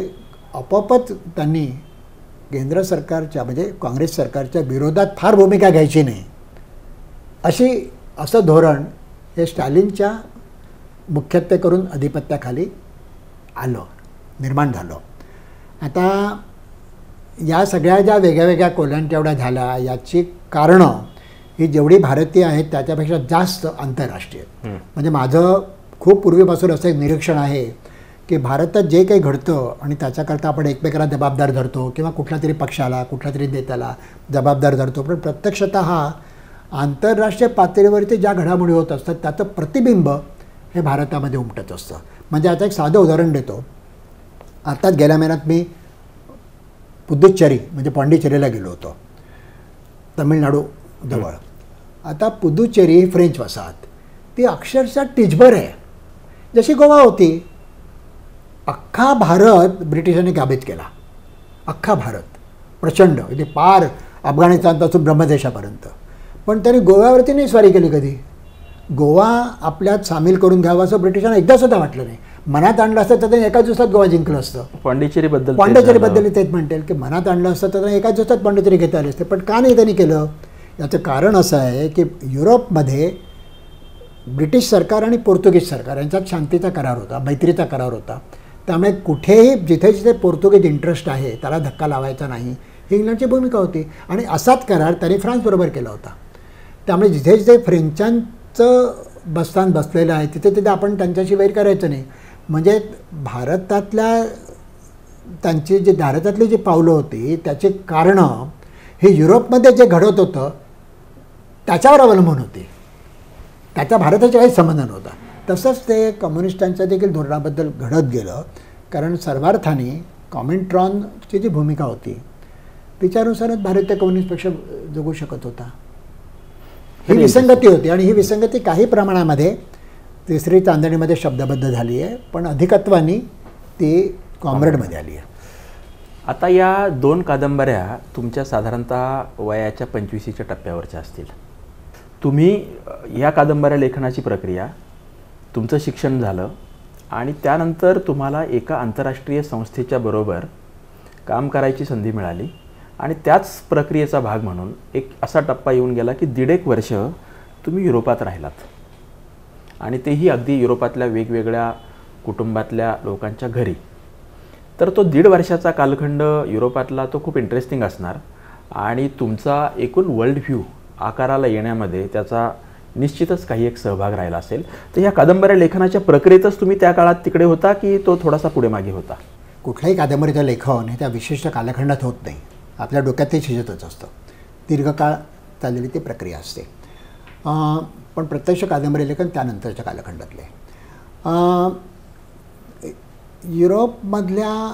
आपोआपच त्यांनी केंद्र सरकारच्या म्हणजे काँग्रेस सरकारच्या विरोधात फार भूमिका घ्यायची नाही असं धोरण हे स्टॅलिनच्या मुख्यत्वे करून अधिपत्याखाली निर्माण झालं. आता या सगळ्या ज्या वेगळ्या वेगळ्या कोल्ह्यांटेवढ्या झाल्या याची कारणं ही जेवढी भारतीय आहेत त्याच्यापेक्षा जास्त आंतरराष्ट्रीय. म्हणजे माझं खूप पूर्वीपासून असं एक निरीक्षण आहे की भारतात जे काही घडतं आणि त्याच्याकरता आपण एकमेकाला जबाबदार धरतो किंवा कुठल्या तरी पक्षाला कुठल्या तरी नेत्याला जबाबदार धरतो, पण प्रत्यक्षतः आंतरराष्ट्रीय पातळीवरती ज्या घडामोडी होत असतात त्याचं प्रतिबिंब हे भारतामध्ये उमटत असतं. म्हणजे आता एक साधं उदाहरण देतो. आताच गेल्या महिन्यात मी पुदुच्चेरी म्हणजे पाँडिचेरीला गेलो होतो, तमिळनाडू जवळ. आता पुदुच्चेरी ही फ्रेंच वसाहत, ती अक्षरशः टिचभर आहे, जशी गोवा होती. अख्खा भारत ब्रिटिशांनी काबीज केला, अख्खा भारत प्रचंड, म्हणजे पार अफगाणिस्तानपासून ब्रह्मदेशापर्यंत. पण त्यांनी गोव्यावरती नाही स्वारी केली कधी. गोवा आपल्यात सामील करून घ्यावं असं ब्रिटिशांना एकदा सुद्धा वाटलं नाही. मनात आणलं असतं तर त्यांनी एकाच दिवसात गोवा जिंकलं असतं. पाँडिचेरीबद्दल तेच म्हणतील की मनात आणलं असतं तर त्यांनी एकाच दिवसात पाँडिचेरी घेता आले असते. पण का नाही त्यांनी केलं? याचं कारण असं आहे की युरोपमध्ये ब्रिटिश सरकार आणि पोर्तुगीज सरकार यांच्यात शांतीचा करार होता, मैत्रीचा करार होता. त्यामुळे कुठेही जिथे जिथे पोर्तुगीज इंटरेस्ट आहे त्याला धक्का लावायचा नाही ही इंग्लंडची भूमिका होती. आणि असाच करार त्यांनी फ्रान्सबरोबर केला होता. त्यामुळे जिथे जिथे फ्रेंचांचं बस्तान बसलेलं आहे तिथे तिथे आपण त्यांच्याशी वैर करायचं नाही. म्हणजे भारतातली जी पावलं होती त्याची कारणं हे युरोपमध्ये जे घडत होतं त्याच्यावर अवलंबून होती, त्याचा भारताचा काही संबंध नव्हता. तसंच ते कम्युनिस्टांच्या देखील धोरणाबद्दल घडत गेलं, कारण सर्वार्थाने कॉमिंट्रॉनची जी भूमिका होती तिच्यानुसारच भारतीय कम्युनिस्ट पक्ष जगू शकत होता. ही विसंगती होती आणि ही विसंगती काही प्रमाणामध्ये तिसरी चांदणीमध्ये शब्दबद्ध झाली आहे, पण अधिकत्वानी ती कॉम्रेडमध्ये आली आहे. आता या 2 कादंबऱ्या तुमच्या साधारणतः वयाच्या 25च्या टप्प्यावरच्या असतील. तुम्ही या कादंबऱ्या लेखनाची प्रक्रिया, तुमचं शिक्षण झालं आणि त्यानंतर तुम्हाला एका आंतरराष्ट्रीय संस्थेच्या बरोबर काम करायची संधी मिळाली आणि त्याच प्रक्रियेचा भाग म्हणून एक असा टप्पा येऊन गेला की 1.5 वर्ष तुम्ही युरोपात राहिलात आणि तेही अगदी युरोपातल्या वेगवेगळ्या कुटुंबातल्या लोकांच्या घरी. तर तो 1.5 वर्षाचा कालखंड युरोपातला तो खूप इंटरेस्टिंग असणार आणि तुमचा एकूण वर्ल्ड व्ह्यू आकाराला येण्यामध्ये त्याचा निश्चितच काही एक सहभाग राहिला असेल. तर ह्या कादंबऱ्या लेखनाच्या प्रक्रियेतच तुम्ही त्या काळात तिकडे होता की तो थोडासा पुढे मागे होता? कुठल्याही कादंबरीचं लेखन हे त्या विशिष्ट कालखंडात होत नाही, आपल्या डोक्यात ते शिजतच असतं. दीर्घकाळ चाललेली ती प्रक्रिया असते. पण प्रत्यक्ष कादंबरी लेखन त्यानंतरच्या कालखंडातले. युरोपमधल्या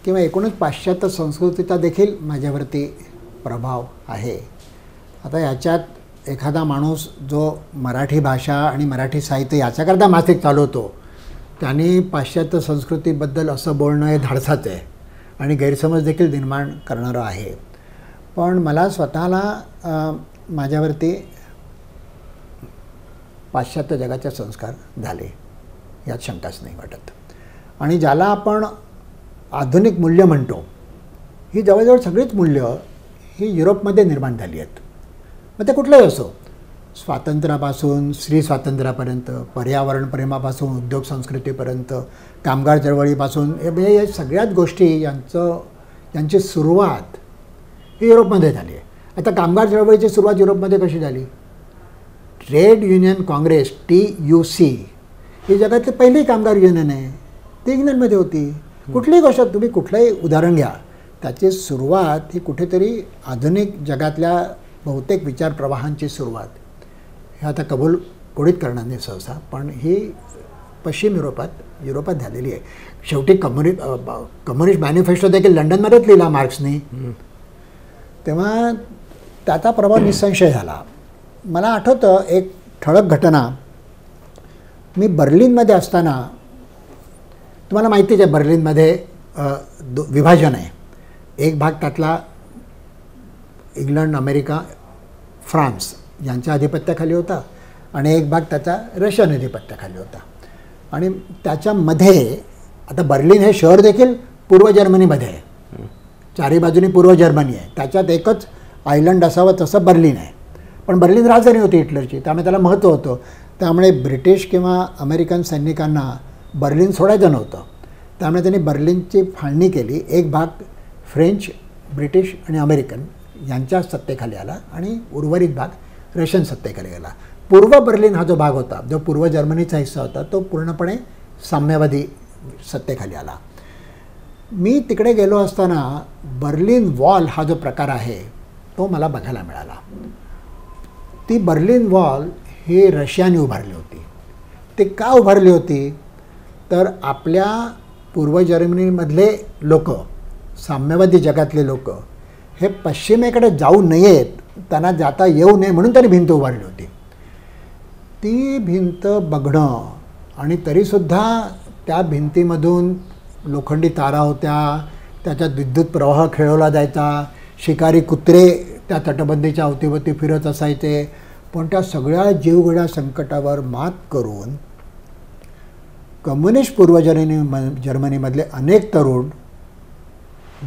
किंवा एकूणच पाश्चात्य संस्कृतीचा देखील माझ्यावरती प्रभाव आहे. आता याच्यात एखादा माणूस जो मराठी भाषा आणि मराठी साहित्य याच्याकरता मासिक चालवतो त्यांनी पाश्चात्य संस्कृतीबद्दल असं बोलणं हे धाडसाचं आहे आणि गैरसमज देखील निर्माण करणारं आहे. पण मला स्वतःला माझ्यावरती पाश्चात्य जगाचे संस्कार झाले यात शंकाच नाही वाटत. आणि ज्याला आपण आधुनिक मूल्य म्हणतो, ही जवळजवळ सगळीच मूल्य ही युरोपमध्ये निर्माण झाली आहेत. मग ते कुठलंही असो, स्वातंत्र्यापासून स्त्री स्वातंत्र्यापर्यंत, पर्यावरण प्रेमापासून उद्योग संस्कृतीपर्यंत, कामगार चळवळीपासून, म्हणजे या सगळ्याच गोष्टी यांची सुरुवात ही युरोपमध्ये झाली आहे. आता कामगार चळवळीची सुरुवात युरोपमध्ये कशी झाली? ट्रेड युनियन काँग्रेस TUC ही जगातली पहिली कामगार युनियन आहे, ती इंग्लंडमध्ये होती. कुठलीही गोष्ट तुम्ही कुठलंही उदाहरण घ्या, त्याची सुरुवात ही कुठेतरी आधुनिक जगातल्या बहुतेक विचार प्रवाहांची सुरुवात हे आता कबूल कोणीच करणार नाही सहसा, पण ही पश्चिम युरोपात झालेली आहे. शेवटी कम्युनिस्ट मॅनिफेस्टो देखील लंडनमध्येच लिहिला मार्क्सनी, तेव्हा त्याचा प्रभाव निसंशय झाला. मला आठवतं एक ठळक घटना, मी बर्लिनमध्ये असताना, तुम्हाला माहितीच आहे बर्लिनमध्ये विभाजन आहे. एक भाग त्यातला इंग्लंड, अमेरिका, फ्रान्स यांच्या अधिपत्याखाली होता आणि एक भाग त्याचा रशियन अधिपत्याखाली होता. आणि त्याच्यामध्ये आता बर्लिन हे शहर देखील पूर्व जर्मनीमध्ये आहे, चारी बाजूनी पूर्व जर्मनी आहे, त्याच्यात एकच आयलंड असावं तसं बर्लिन आहे. पण बर्लिन राजधानी होती हिटलरची, त्यामुळे त्याला महत्त्व होतं. त्यामुळे ब्रिटिश किंवा अमेरिकन सैनिकांना बर्लिन सोडायचं नव्हतं, त्यामुळे त्यांनी बर्लिनची फाळणी केली. एक भाग फ्रेंच, ब्रिटिश आणि अमेरिकन यांच्या सत्तेखाली आला आणि उर्वरित भाग रशियन सत्तेखाली गेला. पूर्व बर्लिन हा जो भाग होता, जो पूर्व जर्मनीचा हिस्सा होता, तो पूर्णपणे साम्यवादी सत्तेखाली आला. मी तिकडे गेलो असताना बर्लिन वॉल हा जो प्रकार आहे तो मला बघायला मिळाला. ती बर्लिन वॉल ही रशियाने उभारली होती. ते का उभारली होती? तर आपल्या पूर्व जर्मनीमधले लोक, साम्यवादी जगातले लोक हे पश्चिमेकडे जाऊ नयेत, त्यांना जाता येऊ नये म्हणून त्यांनी भिंत उभारली होती. ती भिंत बघणं आणि तरीसुद्धा त्या भिंतीमधून लोखंडी तारा होत्या, त्याच्यात विद्युत प्रवाह खेळवला जायचा, शिकारी कुत्रे त्या तटबंदीच्या अवतीभोवती फिरत असायचे. पण त्या सगळ्या जीवघेण्या संकटावर मात करून कम्युनिस्ट पूर्व जर्मनीमधले अनेक तरुण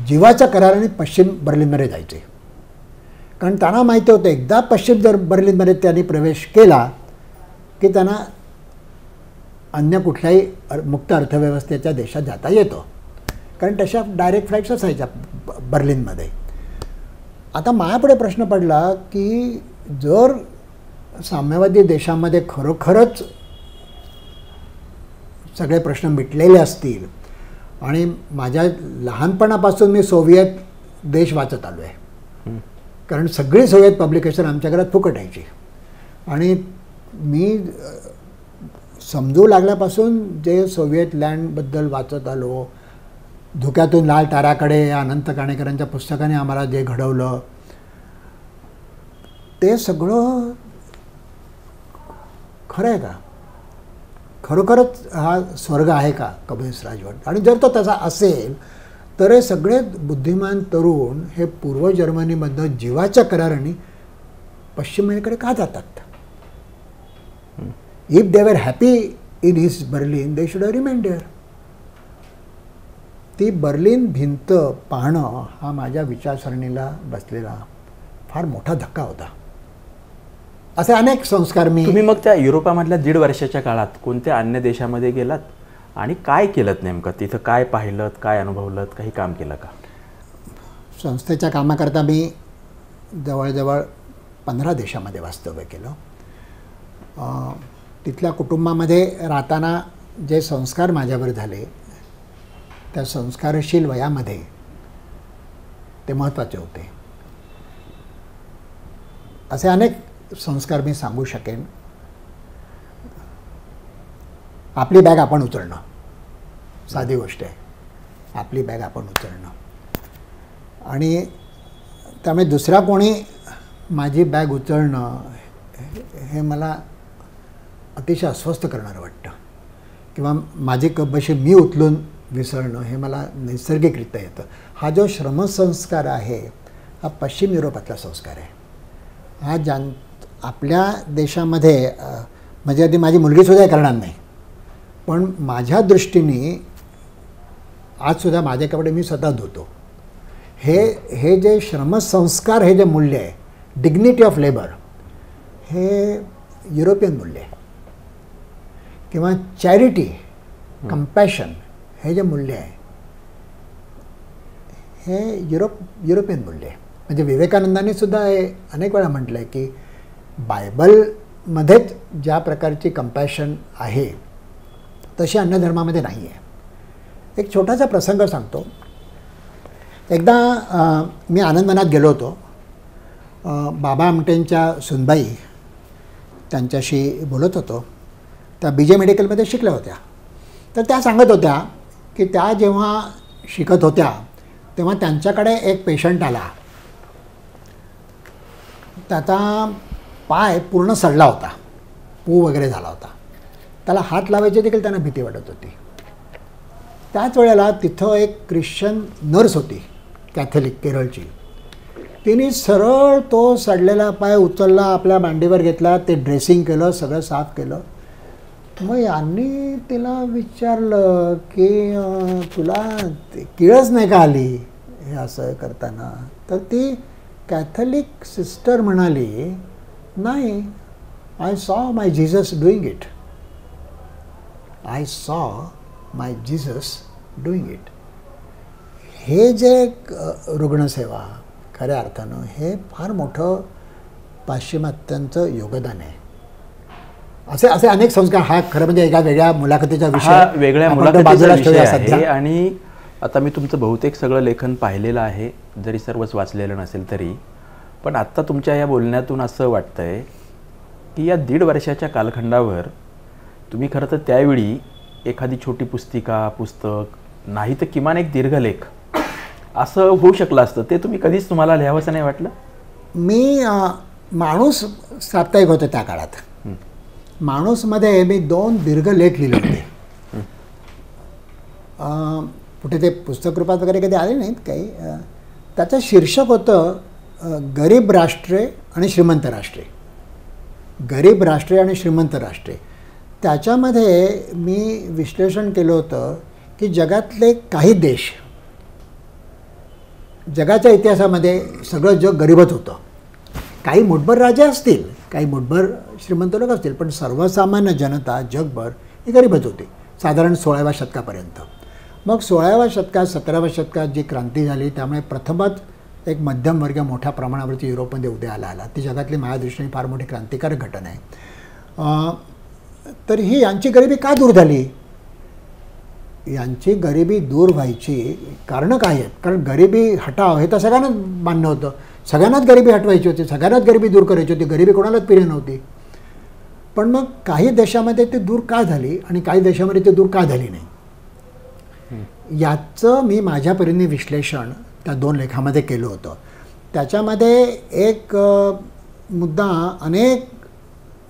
जीवाच्या कराराने पश्चिम बर्लिनमध्ये जायचे. कारण त्यांना माहिती होतं एकदा पश्चिम बर्लिनमध्ये त्यांनी प्रवेश केला की त्यांना अन्य कुठल्याही मुक्त अर्थव्यवस्थेच्या देशात जाता येतं, कारण तशा डायरेक्ट फ्लाईट्स असायच्या बर्लिनमध्ये. आता माझ्यापुढे प्रश्न पडला की जर साम्यवादी देशामध्ये खरोखरच सगळे प्रश्न मिटलेले असतील आणि माझ्या लहानपणापासून मी सोव्हिएत देश वाचत आलो आहे, कारण सगळी सोव्हिएत पब्लिकेशन आमच्या घरात फुकट यायची. आणि मी समजू लागल्यापासून जे सोव्हिएट लँडबद्दल वाचत आलो, धुक्यातून लाल ताराकडे या अनंत काणेकरांच्या पुस्तकाने आम्हाला जे घडवलं, ते सगळं खरं आहे का? खरोखरच हा स्वर्ग आहे का कम्युनिस्ट राजवट? आणि जर तो तसा असेल तर हे सगळे बुद्धिमान तरुण हे पूर्व जर्मनीमधनं जीवाच्या कराराने पश्चिमेकडे का जातात? If they were happy in East Berlin they should have remain there. ती बर्लिन भिंत पाहणं हा माझ्या विचारसरणीला बसलेला फार मोठा धक्का होता. असे अनेक संस्कार मी. तुम्ही मग त्या युरोपामधल्या 1.5 वर्षाच्या काळात कोणत्या अन्य देशामध्ये गेलात आणि काय केलं नेमकं? तिथं काय पाहिलं, काय अनुभवलं, काही काम केलं का? संस्थेच्या कामाकरता मी जवळजवळ 15 देशामध्ये वास्तव्य केलं. तिथल्या कुटुंबामध्ये राहताना जे संस्कार माझ्यावर झाले त्या संस्कारशील वयामध्ये ते महत्त्वाचे होते. असे अनेक संस्कार मी सांगू शकेन. आपली बॅग आपण उचलणं, साधी गोष्ट आहे. आपली बॅग आपण उचलणं आणि त्यामुळे दुसरा कोणी माझी बॅग उचलणं हे मला अतिशय अस्वस्थ करणारं वाटतं, किंवा माझी कपबशी मी उचलून विसरणं हे मला नैसर्गिकरित्या येतं. हा जो श्रमसंस्कार आहे हा पश्चिम युरोपातला संस्कार आहे. हा आपल्या देशामध्ये म्हणजे आधी माझी मुलगीसुद्धा हे करणार नाही, पण माझ्या दृष्टीने आजसुद्धा माझे कपडे मी स्वतः धुतो. हे जे श्रमसंस्कार हे जे मूल्य आहे, डिग्निटी ऑफ लेबर, हे युरोपियन मूल्य आहे. किंवा चॅरिटी, कंपॅशन हे जे मूल्य आहे हे युरोपियन मूल्य आहे. म्हणजे विवेकानंदांनी सुद्धा हे अनेक वेळा म्हटलं आहे की बायबलमध्येच ज्या प्रकारची कंपॅशन आहे तशी अन्य धर्मामध्ये नाही आहे. एक छोटासा प्रसंग सांगतो. एकदा मी आनंदवनात गेलो होतो. बाबा आमटेंच्या सुनबाई त्यांच्याशी बोलत होतो. त्या BJ मेडिकलमध्ये शिकल्या होत्या. तर त्या सांगत होत्या की त्या जेव्हा शिकत होत्या तेव्हा त्यांच्याकडे एक पेशंट आला. त्याचा पाय पूर्ण सडला होता, पू वगैरे झाला होता. त्याला हात लावायची देखील त्यांना भीती वाटत होती. त्याच वेळेला तिथं एक ख्रिश्चन नर्स होती, कॅथलिक, केरळची. तिने सरळ तो सडलेला पाय उचलला, आपल्या मांडीवर घेतला, ते ड्रेसिंग केलं, सगळं साफ केलं. मग यांनी तिला विचारलं की तुला किळच नाही का आली हे असं करताना? तर ती कॅथलिक सिस्टर म्हणाली, नाही, I saw my Jesus doing it. I saw my Jesus doing it. हे जे रुग्णसेवा खऱ्या अर्थानं हे फार मोठं पाश्चिमात्यांचं योगदान आहे. असे अनेक संस्कार. हा खरं म्हणजे एका वेगळ्या मुलाखतीचा विषय, वेगळ्या मुलाखतीचा विषय आहे. आणि आता मी तुमचं बहुतेक सगळं लेखन पाहिलेलं आहे, जरी सर्वच वाचलेलं नसेल तरी. पण आत्ता तुमच्या या बोलण्यातून असं वाटतंय की या 1.5 वर्षाच्या कालखंडावर तुम्ही खरं तर त्यावेळी एखादी छोटी पुस्तिका, पुस्तक नाही तर किमान एक दीर्घलेख असं होऊ शकलं असतं. ते तुम्ही कधीच तुम्हाला लिहावंसं नाही वाटलं? मी माणूस साप्ताहिक होतं त्या काळात. माणूसमध्ये मी 2 दीर्घलेख लिहिले होते. कुठे ते पुस्तक रूपात वगैरे कधी आले नाहीत काही. त्याचं शीर्षक होतं गरीब राष्ट्रे आणि श्रीमंत राष्ट्रे. गरीब राष्ट्रे आणि श्रीमंत राष्ट्रे. त्याच्यामध्ये मी विश्लेषण केलं होतं की जगातले काही देश, जगाच्या इतिहासामध्ये सगळं जग गरीबच होतं. काही मुठभर राजे असतील, काही मुठभर श्रीमंत लोक असतील, पण सर्वसामान्य जनता जगभर ही गरीबच होती साधारण 16व्या शतकापर्यंत. मग 16व्या शतकात, 17व्या शतकात जी क्रांती झाली त्यामुळे प्रथमच एक मध्यमवर्ग मोठ्या प्रमाणावरती युरोपमध्ये उदयाला आला. ती जगातली माझ्या दृष्टीने फार मोठी क्रांतिकारक घटना आहे. तर ही यांची गरिबी का दूर झाली? यांची गरिबी दूर व्हायची कारणं काय आहेत? कारण गरिबी हटाव हे तर सगळ्यांनाच मान्य होतं. सगळ्यांनाच गरिबी हटवायची होती, सगळ्यांनाच गरिबी दूर करायची होती. गरिबी कोणालाच प्रिय नव्हती. पण मग काही देशामध्ये ती दूर का झाली आणि काही देशामध्ये ती दूर का झाली नाही, याचं मी माझ्या परीने विश्लेषण त्या 2 लेखामध्ये केलं होतं. त्याच्यामध्ये एक मुद्दा अनेक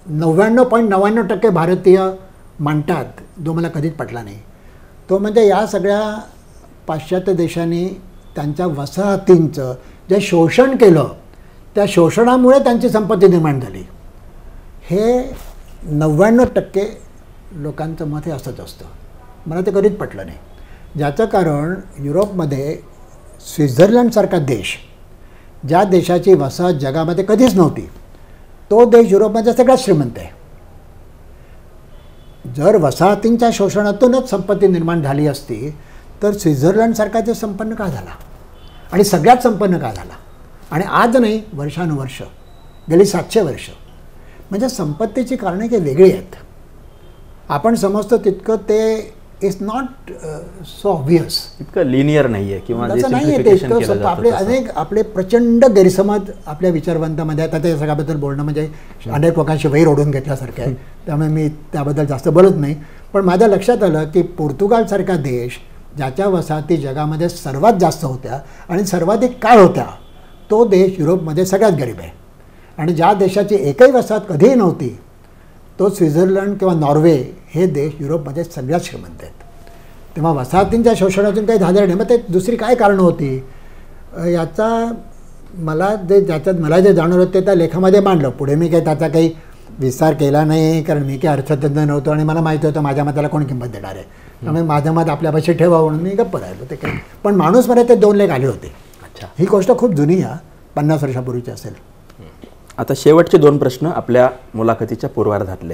99.99% भारतीय मांडतात, जो मला कधीच पटला नाही. तो म्हणजे या सगळ्या पाश्चात्य देशांनी त्यांच्या वसाहतींचं जे शोषण केलं, त्या शोषणामुळे त्यांची संपत्ती निर्माण झाली. हे 99% लोकांचं मत हे असंच असतं. मला ते कधीच पटलं नाही. ज्याचं कारण युरोपमध्ये स्वित्झर्लंडसारखा देश, ज्या देशाची वसाहत जगामध्ये कधीच नव्हती, तो देश युरोपमध्ये सगळ्यात श्रीमंत आहे. जर वसाहतींच्या शोषणातूनच संपत्ती निर्माण झाली असती तर स्वित्झर्लंडसारखा देश संपन्न का झाला आणि सगळ्यात संपन्न का झाला, आणि आज नाही वर्षानुवर्ष, गेली 700 वर्ष. म्हणजे संपत्तीची कारणे काही वेगळी आहेत. आपण समजतो तितकं ते इज नॉट सो ऑब्वियस, इतकं लिनियर नाही आहे किंवा तसं नाही आहे ते इतकं सोपं. आपले प्रचंड गैरसमज आपल्या विचारवंतामध्ये आहेत. आता या सगळ्याबद्दल बोलणं म्हणजे अनेक लोकांशी वैर ओढून घेतल्यासारखं आहे, त्यामुळे मी त्याबद्दल जास्त बोलत नाही. पण माझ्या लक्षात आलं की पोर्तुगालसारखा देश, ज्याच्या वसाहती जगामध्ये सर्वात जास्त होत्या आणि सर्वाधिक काळ होत्या, तो देश युरोपमध्ये सगळ्यात गरीब आहे. आणि ज्या देशाची एकही वसाहत कधीही नव्हती, तो स्वित्झर्लंड किंवा नॉर्वे हे देश युरोपमध्ये सगळ्यात श्रीमंत आहेत. तेव्हा वसाहतींच्या शोषणातून काही झालं नाही. मग ते दुसरी काय कारणं होती, याचा ज्याच्यात मला जे जाणवलं ते त्या लेखामध्ये मांडलं. पुढे मी काही त्याचा काही विस्तार केला नाही, कारण मी काही अर्थतज्ञ नव्हतो आणि मला माहिती होतं माझ्या मताला कोण किंमत देणार आहे. त्यामुळे माझं मत आपल्यापाशी ठेवा म्हणून मी गप्प राहिलो. ते काही पण माणूसमध्ये ते 2 लेख आले होते. अच्छा, ही गोष्ट खूप जुनी आहे, 50 वर्षापूर्वीची असेल. आता शेवटचे 2 प्रश्न आपल्या मुलाखतीच्या पूर्वार्धातले.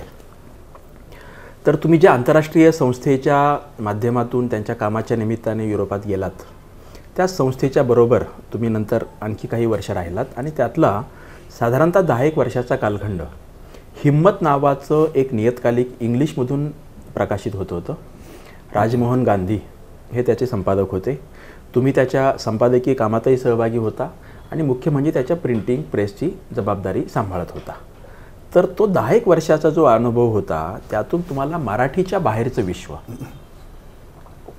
तर तुम्ही ज्या आंतरराष्ट्रीय संस्थेच्या माध्यमातून त्यांच्या कामाच्या निमित्ताने युरोपात गेलात, त्या संस्थेच्या बरोबर तुम्ही नंतर आणखी काही वर्ष राहिलात आणि त्यातला साधारणतः 10-1 वर्षाचा कालखंड हिम्मत नावाचं एक नियतकालिक इंग्लिशमधून प्रकाशित होतं होतं. राजमोहन गांधी हे त्याचे संपादक होते. तुम्ही त्याच्या संपादकीय कामातही सहभागी होता आणि मुख्य म्हणजे त्याच्या प्रिंटिंग प्रेसची जबाबदारी सांभाळत होता. तर तो 10-1 वर्षाचा जो अनुभव होता, त्यातून तुम्हाला मराठीच्या बाहेरचं विश्व,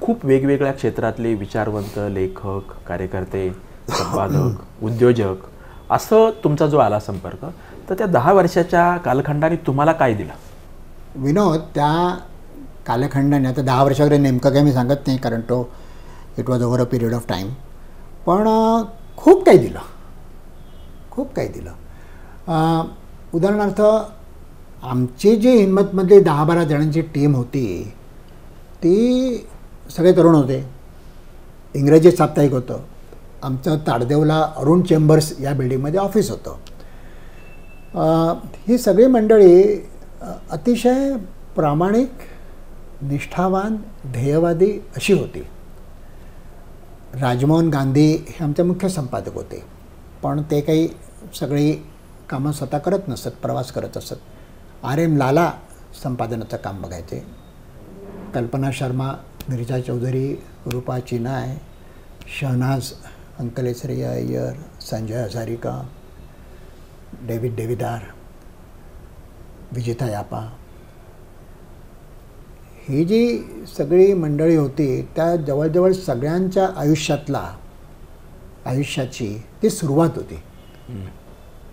खूप वेगवेगळ्या क्षेत्रातले विचारवंत, लेखक, कार्यकर्ते, संपादक, उद्योजक, असं तुमचा जो आला संपर्क, तर त्या 10 वर्षाच्या कालखंडाने तुम्हाला काय दिलं? विनोद, त्या कालखंडाने, आता 10 वर्ष वगैरे नेमकं काही मी सांगत नाही, कारण तो it was over a period of time, पण खूप काही दिलं, खूप काही दिलं. उदाहरणार्थ, आमची जी हिम्मतमधली 10-12 जणांची टीम होती, ती सगळे तरुण होते. इंग्रजी साप्ताहिक होतं. आमचं ताडदेवला अरुण चेंबर्स या बिल्डिंगमध्ये ऑफिस होतं. ही सगळी मंडळी अतिशय प्रामाणिक, निष्ठावान, ध्येयवादी अशी होती. राजमोहन गांधी हे आमचे मुख्य संपादक होते, पण ते काही सगळी कामं स्वतः करत नसत, प्रवास करत असत. RM लाला संपादनाचं काम बघायचे. कल्पना शर्मा, नीरजा चौधरी, रूपा चिनाय, शहनाज अंकलेश्वरी अय्यर, संजय हजारिका, डेव्हिड देविदार, विजिता यापा, ही जी सगळी मंडळी होती, त्या जवळजवळ सगळ्यांच्या आयुष्याची ती सुरुवात होती.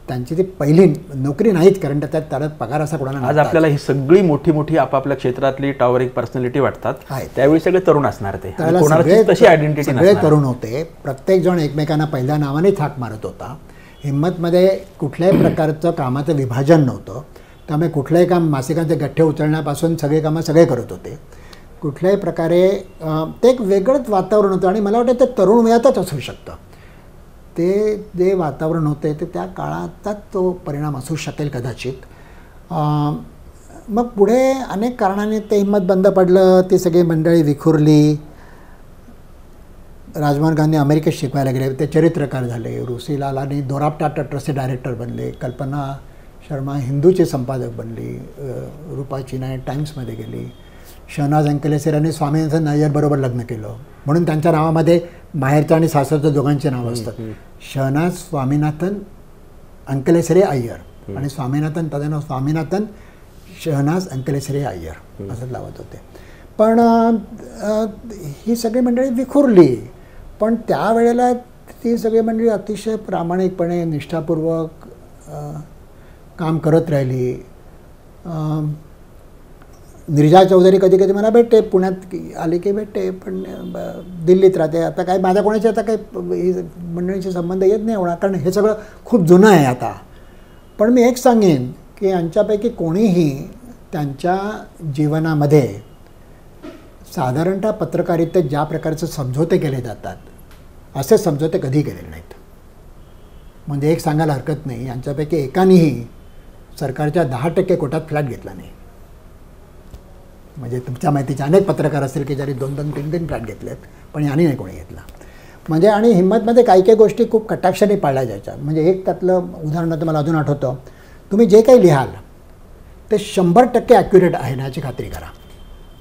त्यांची ती पहिली नोकरी नाहीच, कारण त्यात पगार असा कोणाला. आज आपल्याला ही सगळी मोठी मोठी आपापल्या क्षेत्रातली टॉवरिंग पर्सनॅलिटी वाटतात, त्यावेळी सगळे तरुण असणार. ते तशी आयडेंटिटी, सगळे तरुण होते. प्रत्येकजण एकमेकांना पहिल्या नावाने थाक मारत होता. हिम्मतमध्ये कुठल्याही प्रकारचं कामाचं विभाजन नव्हतं. त्यामुळे कुठलंही काम, मासिकांचे गठ्ठे उचलण्यापासून सगळे कामं सगळे करत होते. कुठल्याही प्रकारे ते एक वेगळंच वातावरण होतं. आणि मला वाटतं ते तरुण वयातच असू शकतं. ते जे वातावरण होते ते त्या काळातच तो परिणाम असू शकेल कदाचित. मग पुढे अनेक कारणाने ते हिम्मत बंद पडलं. ती सगळी मंडळी विखुरली. राजमोहन गांधी अमेरिकेत शिकवायला गेले, ते चरित्रकार झाले. रुसी लालानी दोराब टाटा ट्रस्टचे डायरेक्टर बनले. कल्पना शर्मा हिंदूचे संपादक बनली. रूपा चिनाय टाइम्समध्ये गेली. शहनाज अंकलेसरांनी स्वामीनाथन अय्यरबरोबर लग्न केलं, म्हणून त्यांच्या नावामध्ये माहेरचं आणि सासरचं दोघांचे नाव असतात. शहनाज स्वामीनाथन अंकलेसरे अय्यर आणि स्वामीनाथन, त्याचं नाव स्वामीनाथन शहनाज अंकलेश्वरी अय्यर असं लावत होते. पण ही सगळी मंडळी विखुरली. पण त्यावेळेला ती सगळी मंडळी अतिशय प्रामाणिकपणे निष्ठापूर्वक काम करत राहिली. निर्जा चौधरी कधी कधी मला भेटते, पुण्यात आली की भेटते, पण दिल्लीत राहते. आता काय माझ्या कोणाचे आता काही मंडळींशी संबंध येत नाही होणार, कारण हे सगळं खूप जुनं आहे आता. पण मी एक सांगेन की यांच्यापैकी कोणीही त्यांच्या जीवनामध्ये साधारणतः पत्रकारितेत ज्या प्रकारचे समझोते केले जातात असे समझोते कधी केलेले नाहीत. म्हणजे एक सांगायला हरकत नाही, यांच्यापैकी एकानेही सरकारच्या 10% कोट्यात फ्लॅट घेतला नाही. म्हणजे तुमच्या माहितीचे अनेक पत्रकार असतील की ज्यांनी 2-2, 3-3 फ्लॅट घेतलेत, पण यांनी नाही कोणी घेतला. म्हणजे आणि हिंमतमध्ये काही काही गोष्टी खूप कटाक्षाने पाळल्या जायच्या. म्हणजे एक त्यातलं उदाहरण तर मला अजून आठवतं, तुम्ही जे काही लिहाल ते 100% ॲक्युरेट आहे ना याची खात्री करा.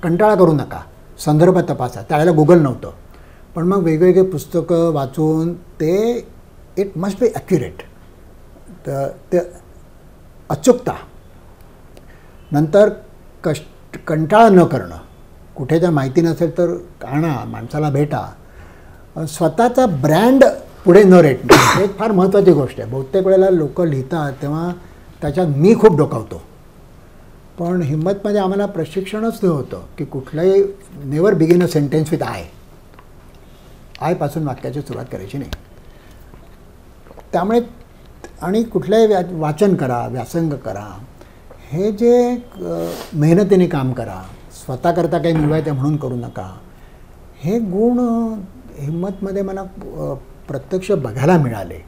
कंटाळा करू नका, संदर्भ तपासा. त्यावेळेला गुगल नव्हतं, पण मग वेगवेगळे पुस्तकं वाचून ते इट मस्ट बी ॲक्युरेट. तर ते अचूकता. नंतर कंटाळा न करणं, कुठे जर माहिती नसेल तर आणा, माणसाला भेटा. स्वतःचा ब्रँड पुढे न रेटणं हे फार महत्त्वाची गोष्ट आहे. बहुतेक वेळेला लोक लिहितात तेव्हा त्याच्यात मी खूप डोकावतो. पण हिंमतमध्ये आम्हाला प्रशिक्षणच ते होतं की कुठलाही never begin a sentence with I पासून वाक्याची सुरुवात करायची नाही. त्यामुळे आणि कुठलंही वाचन करा, व्यासंग करा, हे जे मेहनतीने काम करा, स्वतःकरता काही मिळवायचं म्हणून करू नका, हे गुण हिंमतमध्ये मला प्रत्यक्ष बघायला मिळाले.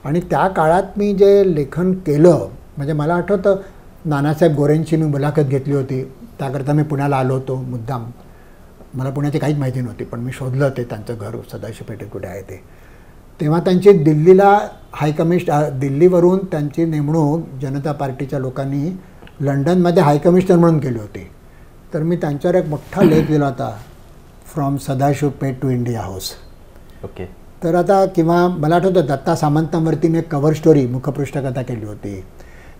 आणि त्या काळात मी जे लेखन केलं, म्हणजे मला आठवतं नानासाहेब गोरेंची मी मुलाखत घेतली होती. त्याकरता मी पुण्याला आलो होतो मुद्दाम. मला पुण्याची काहीच माहिती नव्हती, पण मी शोधलं ते त्यांचं घर सदाशिव पेठेत कुठे आहे ते. तेव्हा त्यांची दिल्लीला दिल्लीवरून त्यांची नेमणूक जनता पार्टीच्या लोकांनी लंडनमध्ये हायकमिशनर म्हणून केली होती. तर मी त्यांच्यावर एक मोठा लेख दिला होता, from Sadashiv Peth to India House. Okay. तर आता किंवा मला आठवतं दत्ता सामंतांवरती मी एक कव्हर स्टोरी मुखपृष्ठकथा केली होती.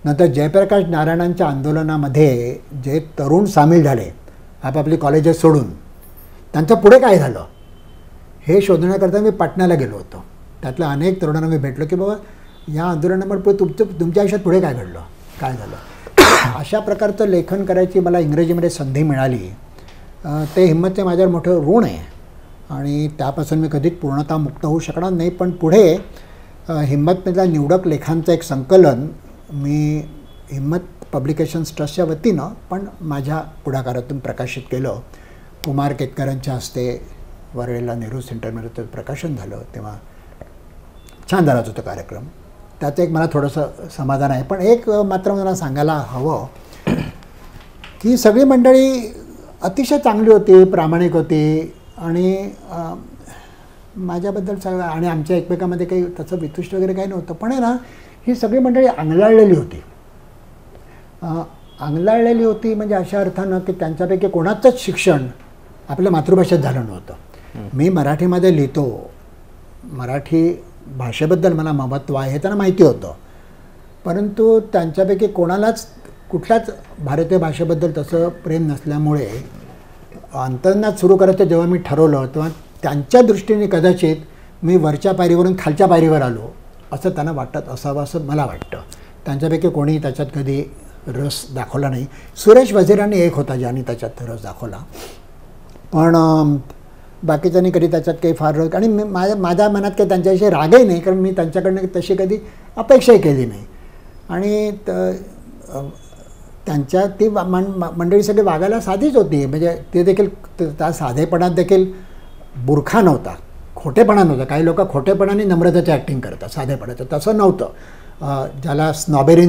नंतर जयप्रकाश नारायणांच्या आंदोलनामध्ये जे तरुण सामील झाले आपापली कॉलेजेस सोडून, त्यांचं पुढे काय झालं हे शोधण्याकरता मी पाटण्याला गेलो होतो. त्यातल्या अनेक तरुणांना मी भेटलो की बाबा या आंदोलनामुळे तुमच्या आयुष्यात पुढे काय घडलं, काय झालं. अशा प्रकारचं लेखन करायची मला इंग्रजीमध्ये संधी मिळाली. ते हिंमतचे माझ्यावर मोठं ऋण आहे आणि त्यापासून मी कधीच पूर्णतः मुक्त होऊ शकणार नाही. पण पुढे हिंमतमधल्या निवडक लेखांचं एक संकलन मी हिंमत पब्लिकेशन्स ट्रस्टच्या वतीनं पण माझ्या पुढाकारातून प्रकाशित केलं. कुमार केतकरांच्या हस्ते वरळीला नेहरू सेंटरमध्ये त्याचं प्रकाशन झालं. तेव्हा छान झालाच होता कार्यक्रम. त्याचं एक मला थोडंसं समाधान आहे. पण एक मात्र मला सांगायला हवं की सगळी मंडळी अतिशय चांगली होती, प्रामाणिक होती आणि माझ्याबद्दल सगळं आणि आमच्या एकमेकांमध्ये काही तसं वितुष्ट वगैरे काही नव्हतं. पण आहे ना, ही सगळी मंडळी अंगलाळलेली होती. अंगलाळलेली होती म्हणजे अशा अर्थानं की त्यांच्यापैकी कोणाचंच शिक्षण आपल्या मातृभाषेत झालं नव्हतं. मी मराठीमध्ये लिहितो, मराठी भाषेबद्दल मला महत्त्व आहे हे त्यांना माहिती होतं. परंतु त्यांच्यापैकी कोणालाच कुठल्याच भारतीय भाषेबद्दल तसं प्रेम नसल्यामुळे अंतर्नाद सुरू करायचं जेव्हा मी ठरवलं तेव्हा त्यांच्या दृष्टीने कदाचित मी वरच्या पायरीवरून खालच्या पायरीवर आलो असं त्यांना वाटत असावं असं मला वाटतं. त्यांच्यापैकी कोणी त्याच्यात कधी रस दाखवला नाही. सुरेश वझिरांनी एक होता ज्यांनी त्याच्यात रस दाखवला, पण बाकीच्यांनी कधी त्याच्यात काही फार रस आणि माझ्या मनात काही त्यांच्याविषयी रागही नाही, कारण मी त्यांच्याकडनं तशी कधी अपेक्षाही केली नाही. आणि त्यांच्या ती मंडळी सगळी वागायला साधीच होती. म्हणजे ते देखील त्या साधेपणात देखील बुरखा नव्हता, खोटेपणा नव्हता. काही लोक खोटेपणाने नम्रतेची ॲक्टिंग करतात, साधेपणाचं तसं नव्हतं. ज्याला स्नॉबेरी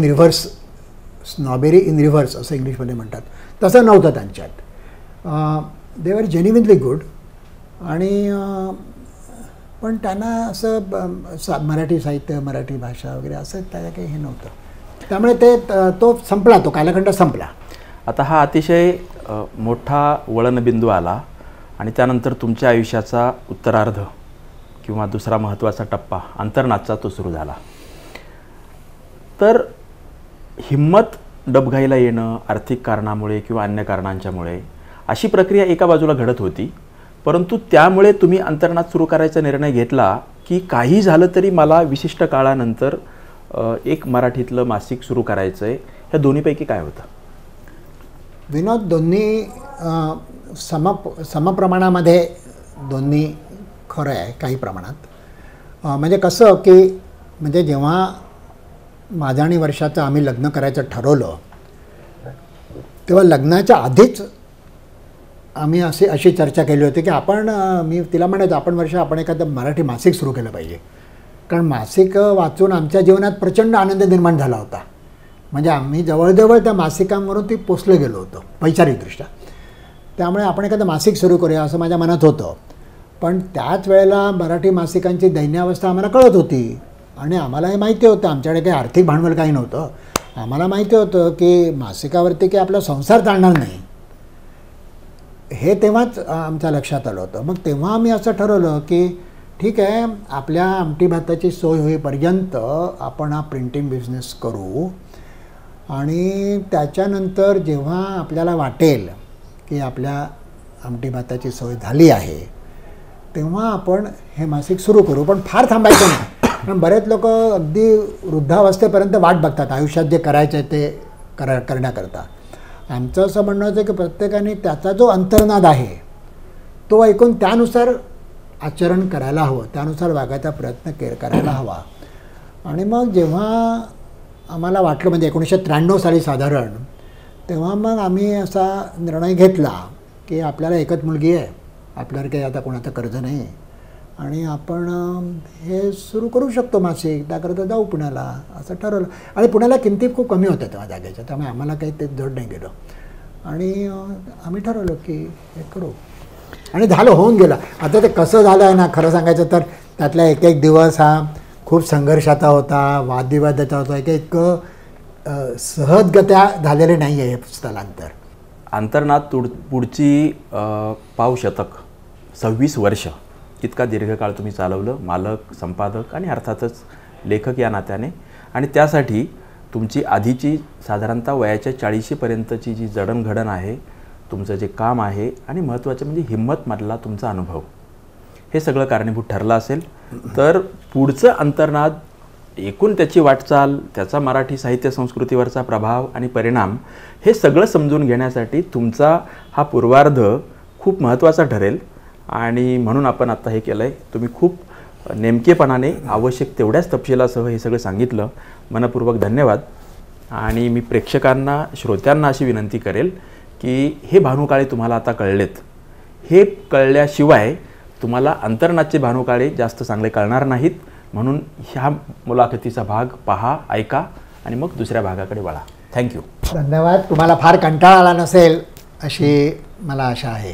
इन रिव्हर्स असं इंग्लिशमध्ये म्हणतात, तसं नव्हतं त्यांच्यात. दे वर जेन्युइनली गुड. आणि पण त्यांना असं मराठी साहित्य, मराठी भाषा वगैरे असं त्याला काही हे नव्हतं. त्यामुळे तो संपला, तो कालखंड संपला. आता हा अतिशय मोठा वळणबिंदू आला आणि त्यानंतर तुमच्या आयुष्याचा उत्तरार्ध किंवा दुसरा महत्त्वाचा टप्पा अंतर्नादचा तो सुरू झाला. तर हिंमत डबघाईला येणं, आर्थिक कारणामुळे किंवा अन्य कारणांच्यामुळे अशी प्रक्रिया एका बाजूला घडत होती, परंतु त्यामुळे तुम्ही अंतर्नाद सुरू करायचा निर्णय घेतला की काही झालं तरी मला विशिष्ट काळानंतर एक मराठीतलं मासिक सुरू करायचं आहे. ह्या दोन्हीपैकी काय होतं? विनोद, दोन्ही समप्रमाणामध्ये दोन्ही खरं आहे काही प्रमाणात. म्हणजे कसं की म्हणजे जेव्हा माझं आणि वर्षाचं आम्ही लग्न करायचं ठरवलं तेव्हा लग्नाच्या आधीच आम्ही अशी चर्चा केली होती की मी तिला म्हणायचं आपण एखादं मराठी मासिक सुरू केलं पाहिजे. कारण मासिक वाचून आमच्या जीवनात प्रचंड आनंद निर्माण झाला होता. म्हणजे आम्ही जवळजवळ त्या मासिकांवरून ती पोचलं गेलो होतो वैचारिकदृष्ट्या. त्यामुळे आपण एखादं मासिक सुरू करूया असं माझ्या मनात होतं. पण त्याच वेळेला मराठी मासिकांची दैन्यावस्था आम्हाला कळत होती आणि आम्हाला हे माहिती होतं आमच्याकडे काही आर्थिक भांडवल काही नव्हतं. आम्हाला माहिती होतं की मासिकावरती की आपला संसार चालणार नाही हे तेव्हाच आमच्या लक्षात आलं होतं. मग तेव्हा आम्ही असं ठरवलं की ठीक आहे, आपल्या आमटी भाताची सोय होईपर्यंत आपण हा प्रिंटिंग बिझनेस करू आणि त्याच्यानंतर जेव्हा आपल्याला वाटेल की आपल्या आमटी भाताची सोय झाली आहे तेव्हा आपण हे मासिक सुरू करू. पण फार थांबायचं नाही. कारण बरेच लोक अगदी वृद्धावस्थेपर्यंत वाट बघतात आयुष्यात जे करायचं आहे ते करण्याकरता. आमचं असं म्हणणं होतं की प्रत्येकाने त्याचा जो अंतर्नाद आहे तो ऐकून त्यानुसार आचरण करायला हवं, त्यानुसार वागायचा प्रयत्न करायला हवा. आणि मग जेव्हा आम्हाला वाटलं म्हणजे 1993 साली साधारण, तेव्हा मग आम्ही असा निर्णय घेतला की आपल्याला एकच मुलगी आहे, आपल्याला काही आता कोणाचं कर्ज नाही आणि आपण हे सुरू करू शकतो मासिक, त्याकरता जाऊ पुण्याला असं ठरवलं. आणि पुण्याला किमती खूप कमी होत्या तेव्हा जागेच्या, त्यामुळे आम्हाला काही ते जड नाही गेलं आणि आम्ही ठरवलं की हे करू आणि झालं, होऊन गेलं. आता ते कसं झालं आहे ना, खरं सांगायचं तर त्यातला एक एक दिवस हा खूप संघर्षाचा होता, वादविवादाचा होता. इतकं सहजगत्या झालेले नाही आहे हे स्थलांतर. अंतर्नाद पुढची पावशतक 26 वर्ष इतका दीर्घकाळ तुम्ही चालवलं, मालक, संपादक आणि अर्थातच लेखक या नात्याने. आणि त्यासाठी तुमची आधीची साधारणतः वयाच्या 40पर्यंतची जी जडणघडण आहे, तुमचं जे काम आहे आणि महत्त्वाचं म्हणजे हिंमतमधला तुमचा अनुभव, हे सगळं कारणीभूत ठरलं असेल. तर पुढचं अंतर्नाद, एकूण त्याची वाटचाल, त्याचा मराठी साहित्य संस्कृतीवरचा प्रभाव आणि परिणाम, हे सगळं समजून घेण्यासाठी तुमचा हा पूर्वार्ध खूप महत्त्वाचा ठरेल. आणि म्हणून आपण आत्ता हे केलं आहे. तुम्ही खूप नेमकेपणाने आवश्यक तेवढ्याच तपशिलासह हे सगळं सांगितलं. मनपूर्वक धन्यवाद. आणि मी प्रेक्षकांना, श्रोत्यांना अशी विनंती करेल की हे भानुकाळे तुम्हाला आता कळलेत. हे कळल्याशिवाय तुम्हाला अंतर्नादचे भानुकाळे जास्त चांगले कळणार नाहीत. म्हणून ह्या मुलाखतीचा भाग पहा, ऐका आणि मग दुसऱ्या भागाकडे वळा. थँक्यू. धन्यवाद. तुम्हाला फार कंटाळा आला नसेल अशी मला आशा आहे.